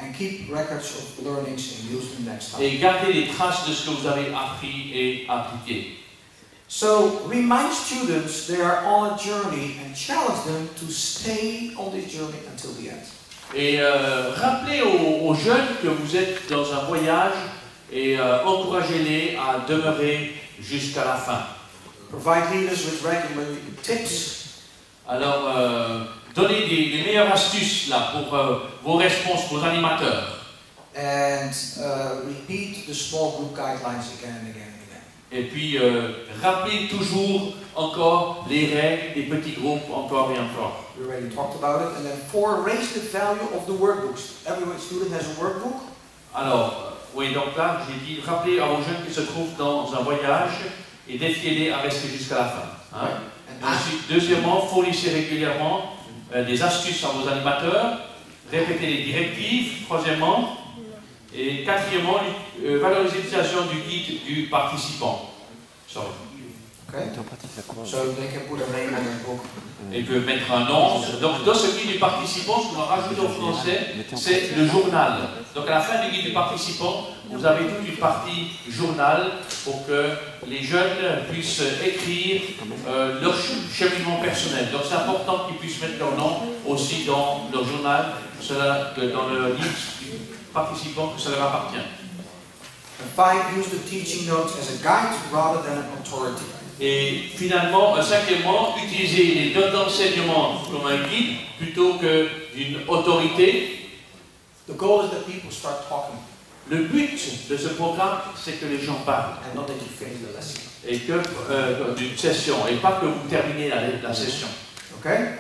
And keep records of learnings and use them next time. Et gardez les traces de ce que vous avez appris et appliqué. So remind students they are on a journey and challenge them to stay on this journey until the end. Et rappelez aux jeunes que vous êtes dans un voyage et encouragez-les à demeurer jusqu'à la fin. Provide leaders with regular tips. Alors, donnez les meilleures astuces là pour vos responsables, vos animateurs. And repeat the small group guidelines again and again and again. Et puis, rappelez toujours encore les règles des petits groupes encore et encore. We already talked about it. And then 4, raise the value of the workbooks. Every student has a workbook. Alors, oui, donc là, j'ai dit, rappelez à vos jeunes qui se trouvent dans un voyage et défiez-les à rester jusqu'à la fin. Hein. Ensuite, deuxièmement, fournissez régulièrement des astuces à vos animateurs, répétez les directives, troisièmement, et quatrièmement, valoriser l'utilisation du guide du participant. Sorry. Okay. So they can put a name on the book. Et peut mettre un nom. Donc dans ce guide du participant, ce qu'on va rajouter au français, c'est le journal. Donc à la fin du guide du participant, vous avez toute une partie journal pour que les jeunes puissent écrire leur cheminement personnel. Donc c'est important qu'ils puissent mettre leur nom aussi dans leur journal, dans le livre du participant, que ça leur appartient. And 5, use the teaching notes as a guide rather than an authority. Et finalement, cinquièmement, utiliser les notes d'enseignement comme un guide plutôt que d'une autorité. The goal is that people start talking. Le but de ce programme, c'est que les gens parlent. And not that you finish the lesson. Et que d'une session, et pas que vous terminez la session. Okay?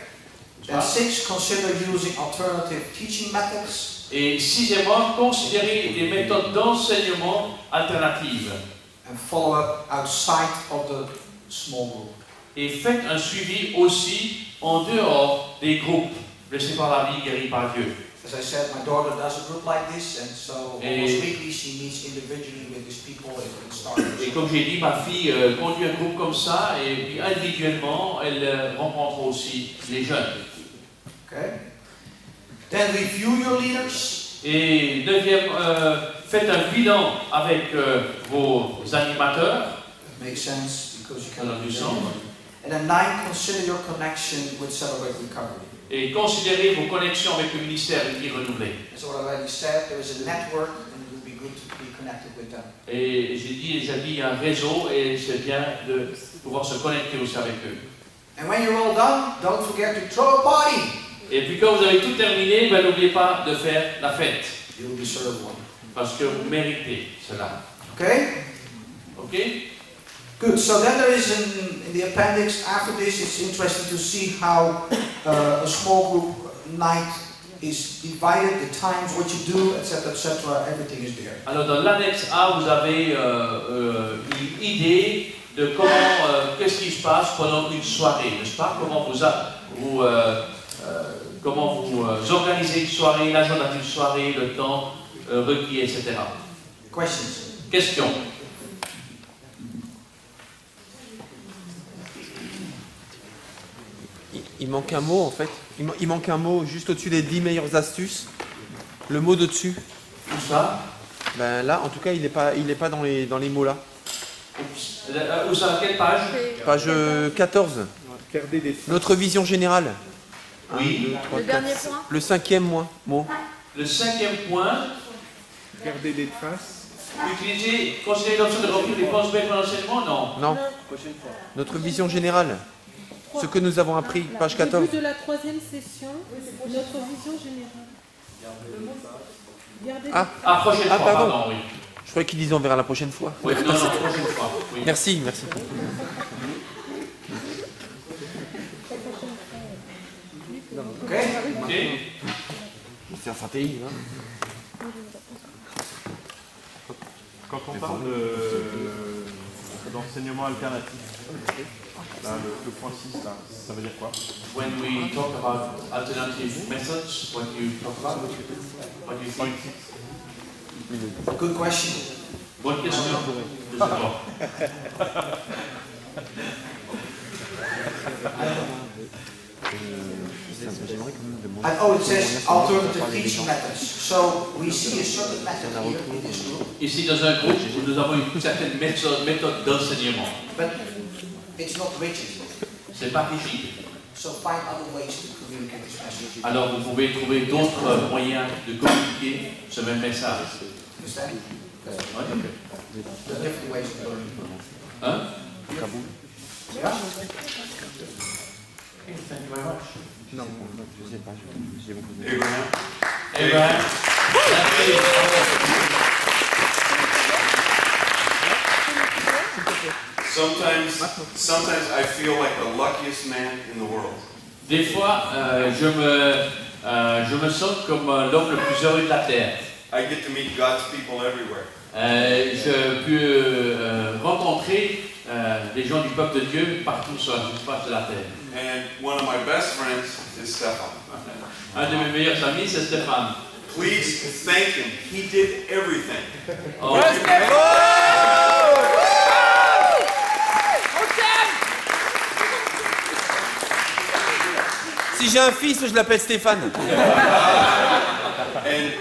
And 6, consider using alternative teaching methods. Et sixièmement, considérez les méthodes d'enseignement alternatives. And follow up outside of the small group. Et faites un suivi aussi en dehors des groupes. Laissés par la vie, guéris par Dieu. As I said, my daughter does a group like this, and so almost weekly she meets individually with these people and starts. Et comme j'ai dit, ma fille conduit un groupe comme ça, et puis individuellement, elle rencontre aussi les jeunes. Okay. Then review your leaders. Et neuvième, faites un bilan avec vos animateurs. Makes sense because you cannot du do sens. And then 9, consider your connection with Celebrate Recovery. Et considérez vos connexions avec le ministère de vie renouvelée. As I already said, there is a network, and it would be good to be connected with them. Et j'ai déjà dit, il y a un réseau, et c'est bien de pouvoir se connecter aussi avec eux. And when you're all done, don't forget to throw a party. Et puis quand vous avez tout terminé, ben, n'oubliez pas de faire la fête. You'll deserve one. Parce que vous méritez cela. Okay? Ok? Good. So then there is in the appendix, after this, it's interesting to see how a small group night is divided, the times, what you do, etc., etc., everything is there. Alors dans l'annexe A, vous avez une idée de comment, qu'est-ce qui se passe pendant une soirée, n'est-ce pas? Comment vous organisez une soirée, l'agenda d'une soirée, le temps requis, etc. Questions? Questions? Il manque un mot en fait. Il manque un mot juste au-dessus des 10 meilleures astuces. Le mot de dessus. Où ça? Ben là, en tout cas, il est pas dans les mots là. Où ça? Quelle page? Page 14. Notre vision générale. Oui. 1, 2, 3, le dernier point. Le 5e mot. Le 5e point. Garder des traces. Considérer l'option de remplir les penses belles pour l'enseignement? Non. Non. Notre vision générale. Ce que nous avons appris, page 14. Au début de la 3e session, notre vision générale. Prochaine fois, pardon, oui. Je croyais qu'il disait on verra la prochaine fois. Oui, non, prochaine fois. Oui. Merci. Ok. C'est un synthé. Quand on parle d'enseignement alternatif, là, le point 6, là, ça veut dire quoi? When we talk about alternative methods, what you talk about, what you think? Good question. Bonne question. Je sais pas. It says alternative teaching methods. So we see a certain method here in this group. Ici, dans un groupe, nous avons une certaine méthode d'enseignement. But It's not rigid. C'est pas rigide. So find other ways to communicate this message. Alors vous pouvez trouver d'autres moyens de communiquer ce même message. Understand? Ouais. There are different ways of learning. Hein? Yeah? Thank you very much. Non, je sais pas, j'ai mon cousin. Abraham. Abraham. Sometimes I feel like the luckiest man in the world. Des fois, je me sens comme l'homme le plus heureux de la terre. I get to meet God's people everywhere. Je peux rencontrer les gens du peuple de Dieu partout sur la surface de la terre. And one of my best friends is Stefan. Un de mes meilleurs amis, c'est Stéphane. Please thank him. He did everything. Oh. Si j'ai un fils, je l'appelle Stéphane. And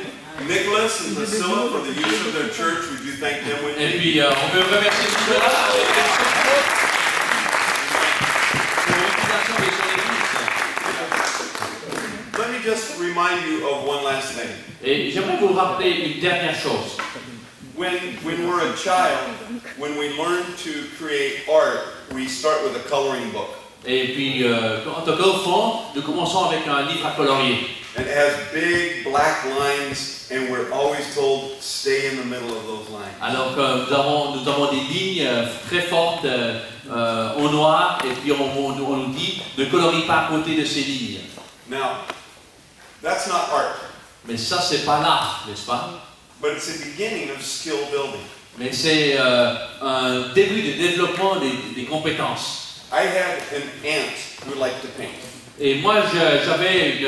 Nicholas and Priscilla for the use of their church, would you thank them with me? Et puis, on veut remercier tout cela pour l'utilisation de son église. Let me just remind you of one last thing. Et j'aimerais vous rappeler une dernière chose. When we're a child, when we learn to create art, we start with a coloring book. Et puis, en tant qu'enfant, nous commençons avec un livre à colorier. And it has big black lines, and we're always told, stay in the middle of those lines. Alors que nous avons des lignes très fortes au noir, et puis on nous dit, ne colorie pas à côté de ces lignes. Now, that's not art. Mais ça, c'est pas l'art, n'est-ce pas? But it's the beginning of skill building. Mais c'est un début de développement des compétences. I had an aunt who liked to paint. Et moi, j'avais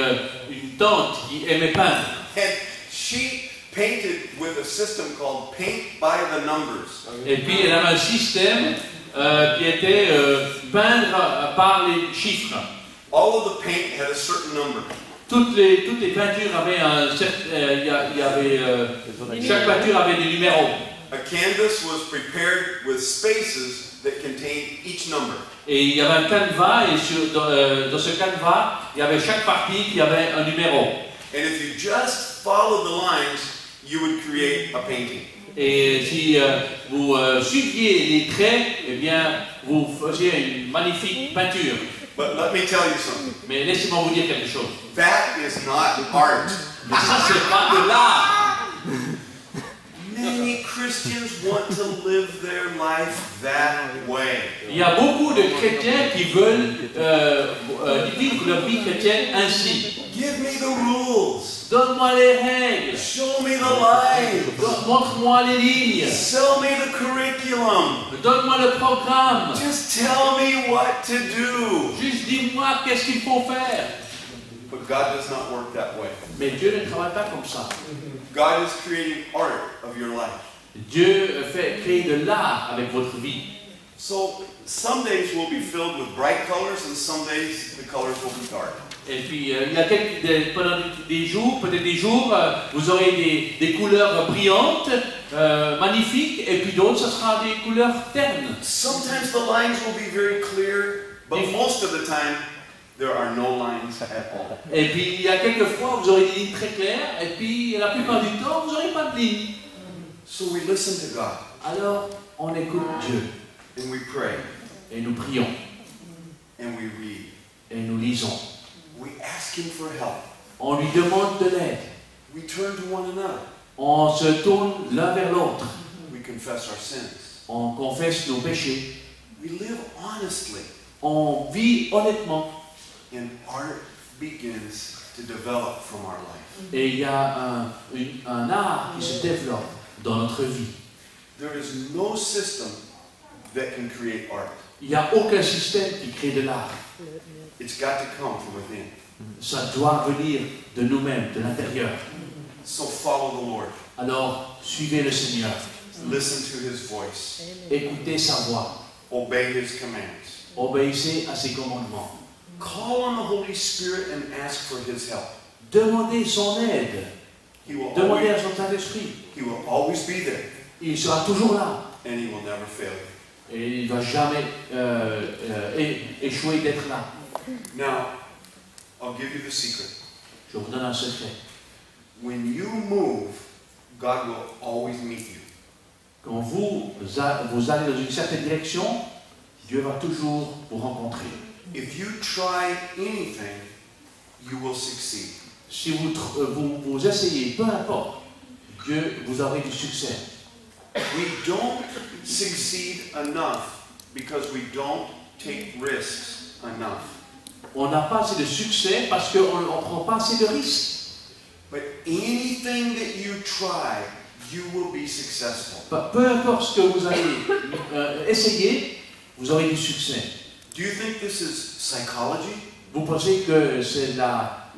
une tante qui aimait peindre. And she painted with a system called paint by the numbers. Et puis, elle avait un système qui était peindre par les chiffres. All of the paint had a certain number. Toutes les peintures avaient un certain... chaque peinture avait des numéros. A canvas was prepared with spaces that contained each number. Et il y avait un canevas, et dans ce canevas, il y avait chaque partie qui avait un numéro. And if you just follow the lines, you would create a painting. Et si vous suiviez les traits, eh bien, vous faisiez une magnifique peinture. But let me tell you something. Mais laissez-moi vous dire quelque chose. That is not art. Mais ça, c'est pas de l'art. Many Christians want to live their life that way. Il y a beaucoup de chrétiens qui veulent vivre leur vie chrétienne ainsi. Give me the rules. Donne-moi les règles. Show me the lines. Montre-moi les lignes. Sell me the curriculum. Donne-moi le programme. Just tell me what to do. Juste dis-moi qu'est-ce qu'il faut faire. But God does not work that way. Mais Dieu ne travaille pas comme ça. God is creating art of your life. Dieu fait créer de l'art avec votre vie. So some days will be filled with bright colors, and some days the colors will be dark. Et puis il y a pendant des jours, peut-être des jours, vous aurez des couleurs brillantes, magnifiques, et puis d'autres, ce sera des couleurs ternes. Sometimes the lines will be very clear, but most of the time there are no lines at all. Et puis il y a quelques fois, vous aurez des lignes très claires, et puis la plupart du temps, vous n'aurez pas de lignes. So we listen to God. Alors, on écoute Dieu. And we pray. Et nous prions. And we read. Et nous lisons. We ask Him for help. On lui demande de l'aide. We turn to one another. On se tourne l'un vers l'autre. We confess our sins. On confesse nos péchés. We live honestly. On vit honnêtement. And art begins to develop from our life. Et il y a un art qui se développe dans notre vie. There is no system that can create art. Il n'y a aucun système qui crée de l'art. It's got to come from within. Ça doit venir de nous-mêmes, de l'intérieur. So follow the Lord. Alors, suivez le Seigneur. Listen to His voice. Écoutez sa voix. Obey His commands. Obéissez à ses commandements. Call on the Holy Spirit and ask for His help. Demandez son aide. Demandez à son Saint-Esprit. He will always be there. Il sera toujours là. And He will never fail you. Et il ne va jamais échouer d'être là. Now, I'll give you the secret. Je vous donne un secret. When you move, God will always meet you. Quand vous allez dans une certaine direction, Dieu va toujours vous rencontrer. If you try anything, you will succeed. Si vous essayez, peu importe, Dieu vous aurez du succès. We don't succeed enough because we don't take risks enough. On n'a pas assez de succès parce qu'on ne prend pas assez de risques. But anything that you try, you will be successful. Peu importe ce que vous allez essayer, vous aurez du succès. Do you think this is psychology? Vous pensez que c'est la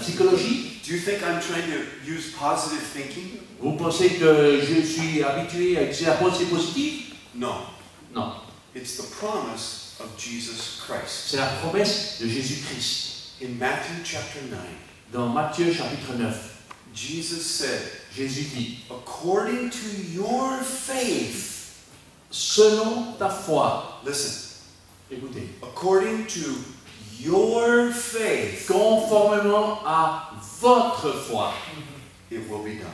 psychologie? Do you think I'm trying to use positive thinking? Vous pensez que je suis habitué à utiliser la pensée positive? No. Non. It's the promise of Jesus Christ. C'est la promesse de Jésus-Christ. In Matthew chapter 9, dans Matthieu chapitre 9, Jesus said, Jésus dit, according to your faith, selon ta foi, listen, écoutez, according to your faith, conformément à votre foi, it will be done.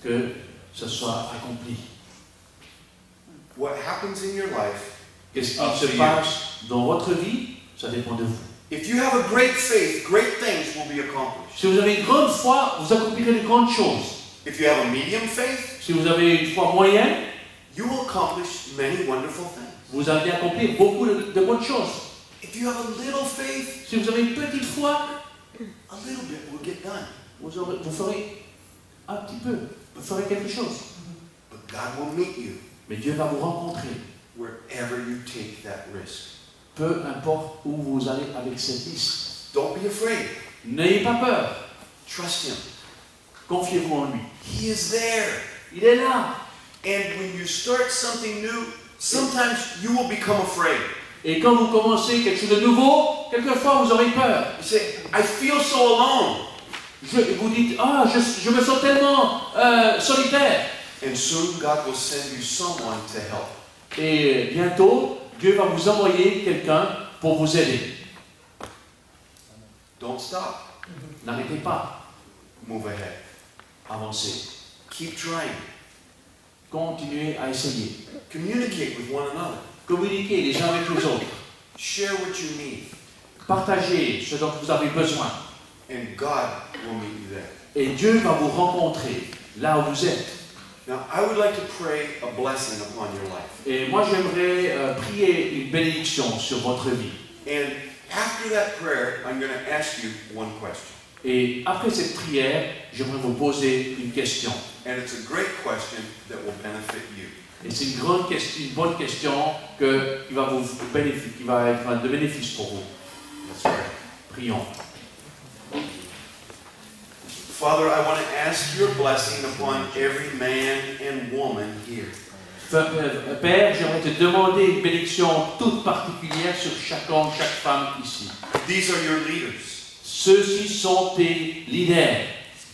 Que ce soit accompli. What happens in your life, qu'est-ce qui se passe dans votre vie, ça dépend de vous. If you have a great faith, great things will be accomplished. Si vous avez une grande foi, vous accomplirez de grandes choses. If you have a medium faith, si vous avez une foi moyenne, you will accomplish many wonderful things. Vous allez accomplir beaucoup de bonnes choses. If you have a little faith, si vous avez une petite foi, a little bit will get done. Vous ferez un petit peu, vous ferez quelque chose. But God will meet you. Mais Dieu va vous rencontrer. Wherever you take that risk. Peu importe où vous allez avec cette liste. Don't be afraid. N'ayez pas peur. Trust Him. Confiez-vous en lui. He is there. Il est là. And when you start something new, sometimes you will become afraid. Et quand vous commencez quelque chose de nouveau, quelquefois vous aurez peur. You say, I feel so alone. Vous dites, je me sens tellement solitaire. And soon God will send you someone to help. Et bientôt, Dieu va vous envoyer quelqu'un pour vous aider. Don't stop. N'arrêtez pas. Move ahead. Avancez. Keep trying. Continuez à essayer. Communicate with one another. Communiquez les uns avec les autres. Share what you need. Partagez ce dont vous avez besoin. And God will meet you there. Et Dieu va vous rencontrer là où vous êtes. Now, I would like to pray a blessing upon your life. Et moi, j'aimerais prier une bénédiction sur votre vie. And after that prayer, I'm going to ask you one question. Et après cette prière, j'aimerais vous poser une question. And it's a great question that will benefit you. Et c'est une grande question, une bonne question qui va vous bénéficier, qui va être de bénéfice pour vous. Let's pray. Prions. Father, I want to ask your blessing upon every man and woman here. Père, j'aimerais te demander une bénédiction toute particulière sur chaque homme, chaque femme ici. These are your leaders. Ceux-ci sont tes leaders.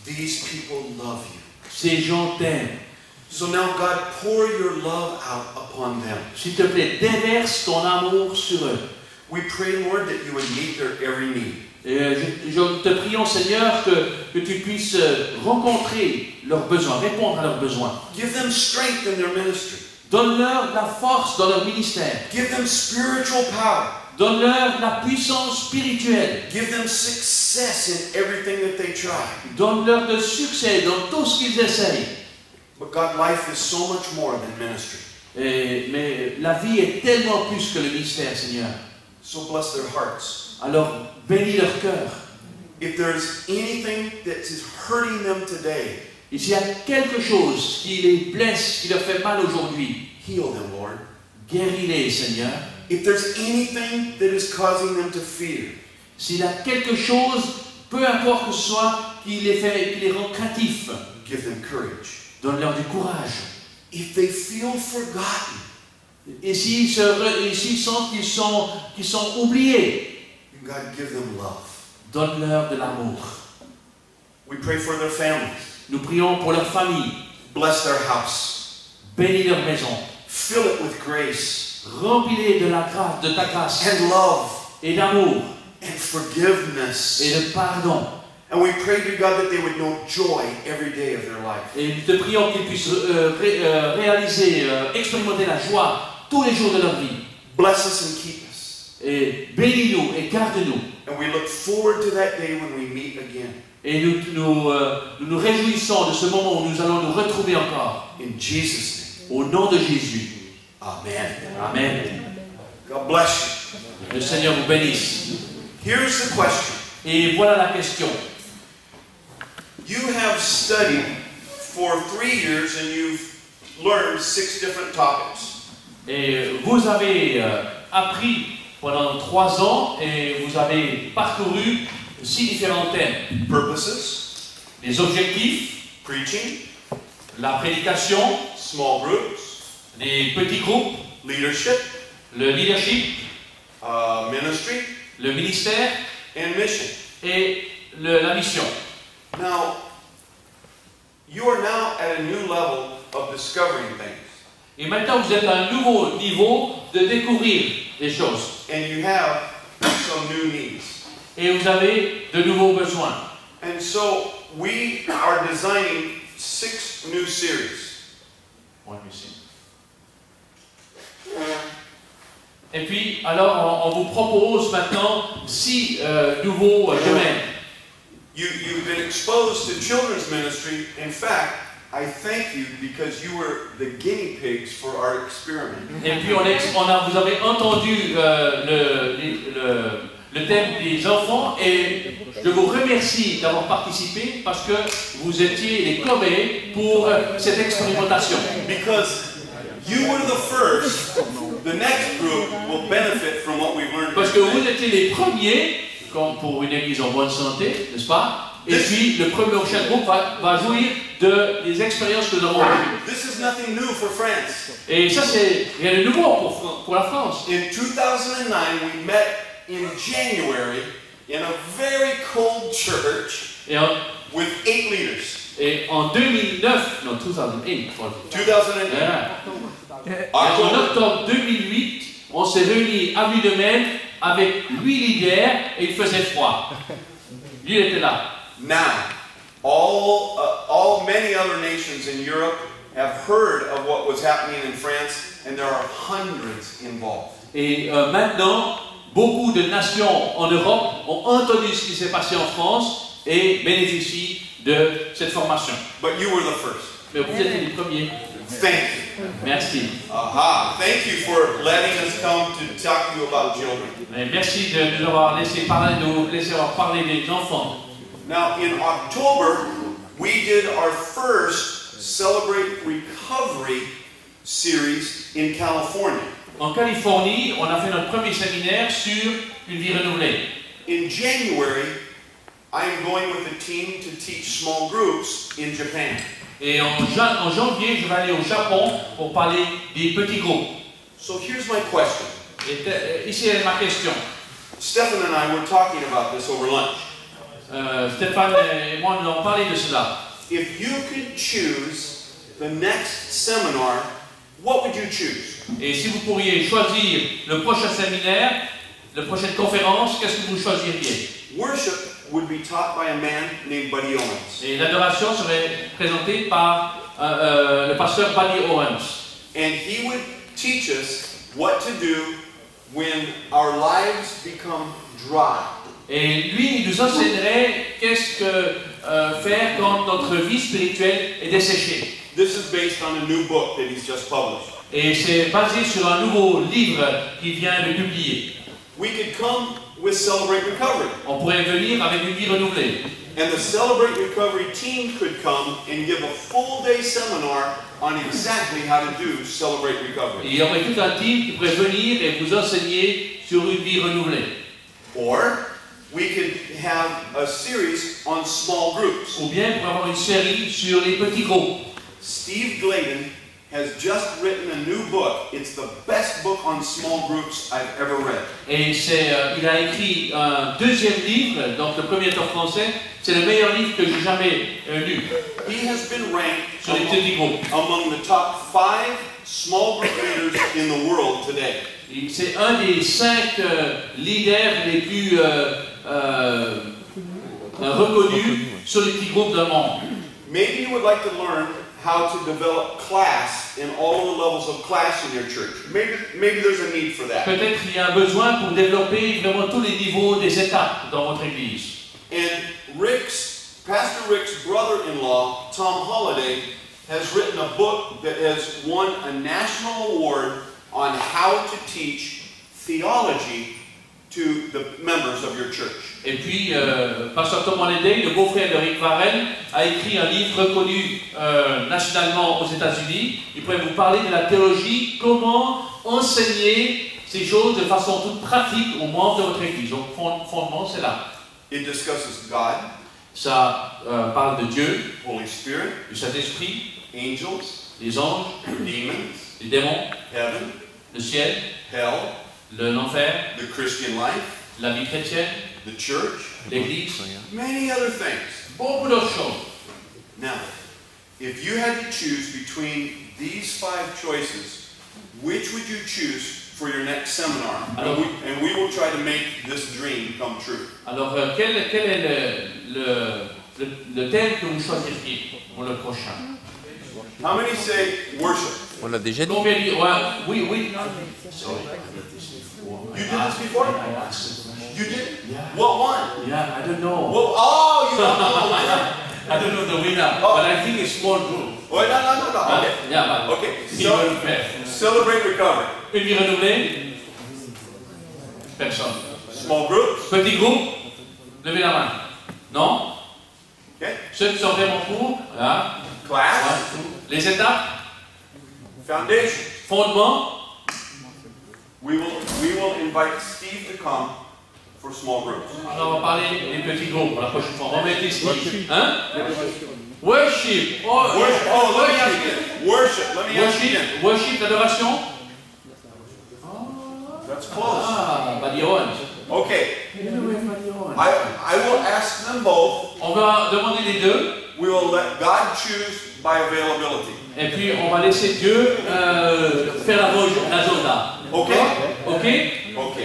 These people love you. Ces gens t'aiment. So now, God, pour your love out upon them. S'il te plaît, déverse ton amour sur eux. We pray, Lord, that you would meet their every need. Et te prions, Seigneur, que tu puisses rencontrer leurs besoins, répondre à leurs besoins. Give them strength in their ministry. Donne-leur la force dans leur ministère. Give them spiritual power. Donne-leur la puissance spirituelle. Give them success in everything that they try. Donne-leur de succès dans tout ce qu'ils essayent. But God, life is so much more than ministry. Mais la vie est tellement plus que le ministère, Seigneur. So bless their hearts. Alors, bénis leur cœur. If there's anything that is hurting them today, et s'il y a quelque chose qui les blesse, qui leur fait mal aujourd'hui, heal them, Lord. Guéris-les, Seigneur. If there's anything that is causing them to fear, s'il y a quelque chose, peu importe que ce soit, qui les rend craintifs, give them courage. Donne-leur du courage. If they feel forgotten, et s'ils sentent qu'ils sont oubliés, God, give them love. Donne-leur de l'amour. We pray for their families. Nous prions pour leur famille. Bless their house. Bénis leur maison. Fill it with grace. Remplis-les de la grâce, de ta grâce. And love. Et d'amour. And forgiveness. Et de pardon. And we pray to God that they would know joy every day of their life. Et nous te prions qu'ils puissent réaliser, expérimenter la joie tous les jours de leur vie. Bless us and keep us. Et bénis-nous et garde-nous. And we look forward to that day when we meet again. Et nous réjouissons de ce moment où nous allons nous retrouver encore. In Jesus' name. Au nom de Jésus. Amen. Amen. God bless you. Le Seigneur vous bénisse. Here's the question. Et voilà la question. You have studied for 3 years and you've learned 6 different topics. Et vous avez appris pendant 3 ans et vous avez parcouru 6 différents thèmes. Purposes, les objectifs, preaching, la prédication, small groups, les petits groupes, leadership, le leadership, ministry, le ministère and mission. Et la mission. Now, you are now at a new level of discovering things. Et maintenant vous êtes à un nouveau niveau de découvrir les choses. And you have some new needs. Et vous avez de nouveaux besoins. And so we are designing 6 new series. Et puis, alors, on vous propose maintenant 6 nouveaux domaines. You've been exposed to children's ministry. In fact, I thank you because you were the guinea pigs for our experiment. Et puis, vous avez entendu le thème des enfants et je vous remercie d'avoir participé parce que vous étiez les cobayes pour cette expérimentation. Because you were the first, the next group will benefit from what we've learned. Parce que vous étiez les premiers, comme pour une église en bonne santé, n'est-ce pas? Et puis le prochain groupe va jouir des expériences que nous avons eues. This is nothing new for France. Et ça c'est rien de nouveau pour la France. In 2009 we met in January in a very cold church with 8 leaders. Et en 2009, non 2008, 2008. En octobre 2008, on s'est réunis à Avenue de Maine avec 8 leaders et il faisait froid. Lui il était là. Now, many other nations in Europe have heard of what was happening in France, and there are hundreds involved. Et maintenant, beaucoup de nations en Europe ont entendu ce qui s'est passé en France et bénéficient de cette formation. But you were the first. Mais vous êtes les premiers. Thank you. Merci. Thank you for letting us come to talk to you about children. Et merci de nous avoir laissé parler des enfants. Now, in October, we did our first Celebrate Recovery series in California. En Californie, on a fait notre premier séminaire sur une vie renouvelée. In January, I am going with the team to teach small groups in Japan. Et en janvier, je vais aller au Japon pour parler des petits groupes. So here's my question. Et ici est ma question. Stephen and I were talking about this over lunch. Stéphane et moi, nous avons parlé de cela. If you could choose the next seminar, what would you choose? Et si vous pourriez choisir le prochain séminaire, la prochaine conférence, qu'est-ce que vous choisiriez? Worship would be taught by a man named Buddy Owens. Et l'adoration serait présentée par le pasteur Buddy Owens. And he would teach us what to do when our lives become dry. Et lui, il nous enseignerait qu'est-ce que faire quand notre vie spirituelle est desséchée. This is based on a new book that he's just published. Et c'est basé sur un nouveau livre qu'il vient de publier. We could come with Celebrate Recovery. On pourrait venir avec une vie renouvelée. And the Celebrate Recovery team could come and give a full day seminar on exactly how to do Celebrate Recovery. Et il y aurait tout un team qui pourrait venir et vous enseigner sur une vie renouvelée. Or we could have a series on small groups. Ou bien pour avoir une série sur les petits groupes. Steve Gladen has just written a new book. It's the best book on small groups I've ever read. Et il a écrit un deuxième livre, donc le premier est en français. C'est le meilleur livre que j'ai jamais lu. He has been ranked sur les petits groupes. Among the top 5 small group leaders in the world today. C'est un des 5 leaders les plus reconnus sur les petits groupes dans le monde. Maybe you would like to learn how to develop class in all the levels of class in your church. Maybe there's a need for that. Peut-être qu'il y a un besoin pour développer vraiment tous les niveaux des étapes dans votre église. And Pastor Rick's brother-in-law, Tom Holliday, has written a book that has won a national award on how to teach theology to the members of your church. Et puis, Pasteur Tom Holliday, le beau-frère de Rick Warren, a écrit un livre reconnu nationalement aux États-Unis. Il pourrait vous parler de la théologie, comment enseigner ces choses de façon toute pratique aux membres de votre église. Donc, fondement, c'est là. It discusses God, ça parle de Dieu, Holy Spirit, du Saint-Esprit, angels, les anges, demons, les démons, heaven, le ciel, hell, l'enfer, the Christian life, la vie chrétienne, the church, l'église, many other things. Beaucoup d'autres choses. Now, if you had to choose between these 5 choices, which would you choose for your next seminar? And we will try to make this dream come true. Alors, quel est le thème que vous choisiriez pour le prochain? How many say worship? On l'a déjà dit. Combien disent oui. Sorry. You did this before? You did? Yeah. What one? Yeah, I don't know. Well, oh, you don't know the winner. I don't know the winner, but I think it's small group. Oh, no. Okay. Yeah, okay. So, celebrate recovery. Une vie renouvelée? Personne. Small groups? Petit groupe? Levez la main. Non? Okay. Ceux qui sont vraiment pour? Là. Class? Ouais. Les étapes? Foundation. Fondement? We will invite Steve to come for small groups. Alors, on va parler des petits groupes la prochaine fois. On va mettre ici. Hein? Worship. Oh, Worship. Let me ask you again. Worship, l'adoration. That's close. Badion. Okay. I will ask them both. On va demander les deux. We will let God choose by availability. Et puis on va laisser Dieu faire l'agenda. Ok? Ok? Ok.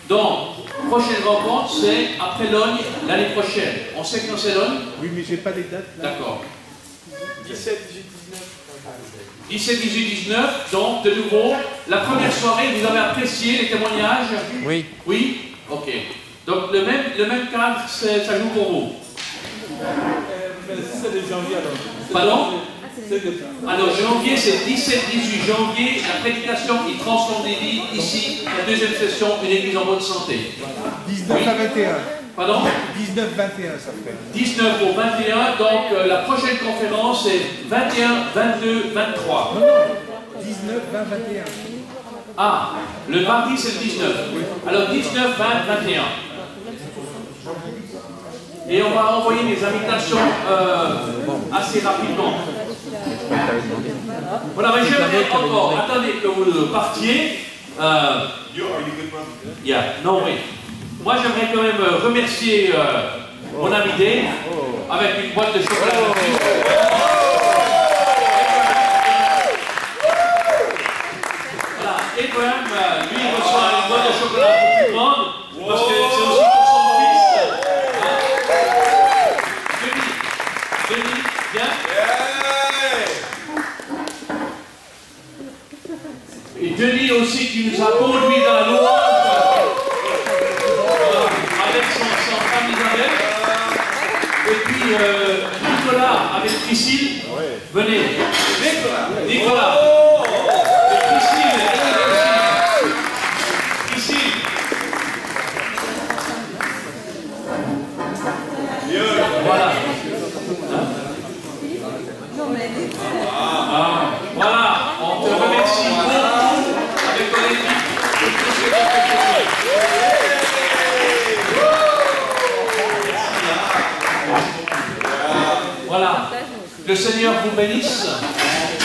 Donc, prochaine rencontre, c'est après Logne, l'année prochaine. On sait quand c'est Logne? Oui, mais j'ai pas les dates. D'accord. 17, 18, 19. 17, 18, 19. Donc, de nouveau, la première soirée, vous avez apprécié les témoignages? Oui. Oui? Ok. Donc, le même cadre, ça joue pour vous. C'est de janvier alors. Pardon? Alors, janvier, c'est 17-18 janvier, la prédication qui transforme des vies. Ici, la deuxième session, une église en bonne santé. 19 à 21. Pardon? 19-21, ça fait. 19 au 21, donc la prochaine conférence est 21, 22, 23. Non, 19, 20, 21. Ah, le mardi c'est le 19. Alors 19, 20, 21. Et on va envoyer des invitations assez rapidement. Voilà, mais j'aimerais encore, attendez que vous partiez. Non, oui. Moi j'aimerais quand même remercier mon ami Dave avec une boîte de chocolat. Voilà, Abraham, lui il reçoit une boîte de chocolat un peu plus grande parce que c'est aussi pour son fils. Denis, viens. Et Denis aussi qui nous a conduit dans la louange avec son femme Isabelle. Et puis Nicolas avec Priscille. Venez. Nicolas. Et Priscille. Priscille. Voilà. Voilà, on te remercie beaucoup avec ton équipe de tout ce que tu as fait. Voilà, le Seigneur vous bénisse.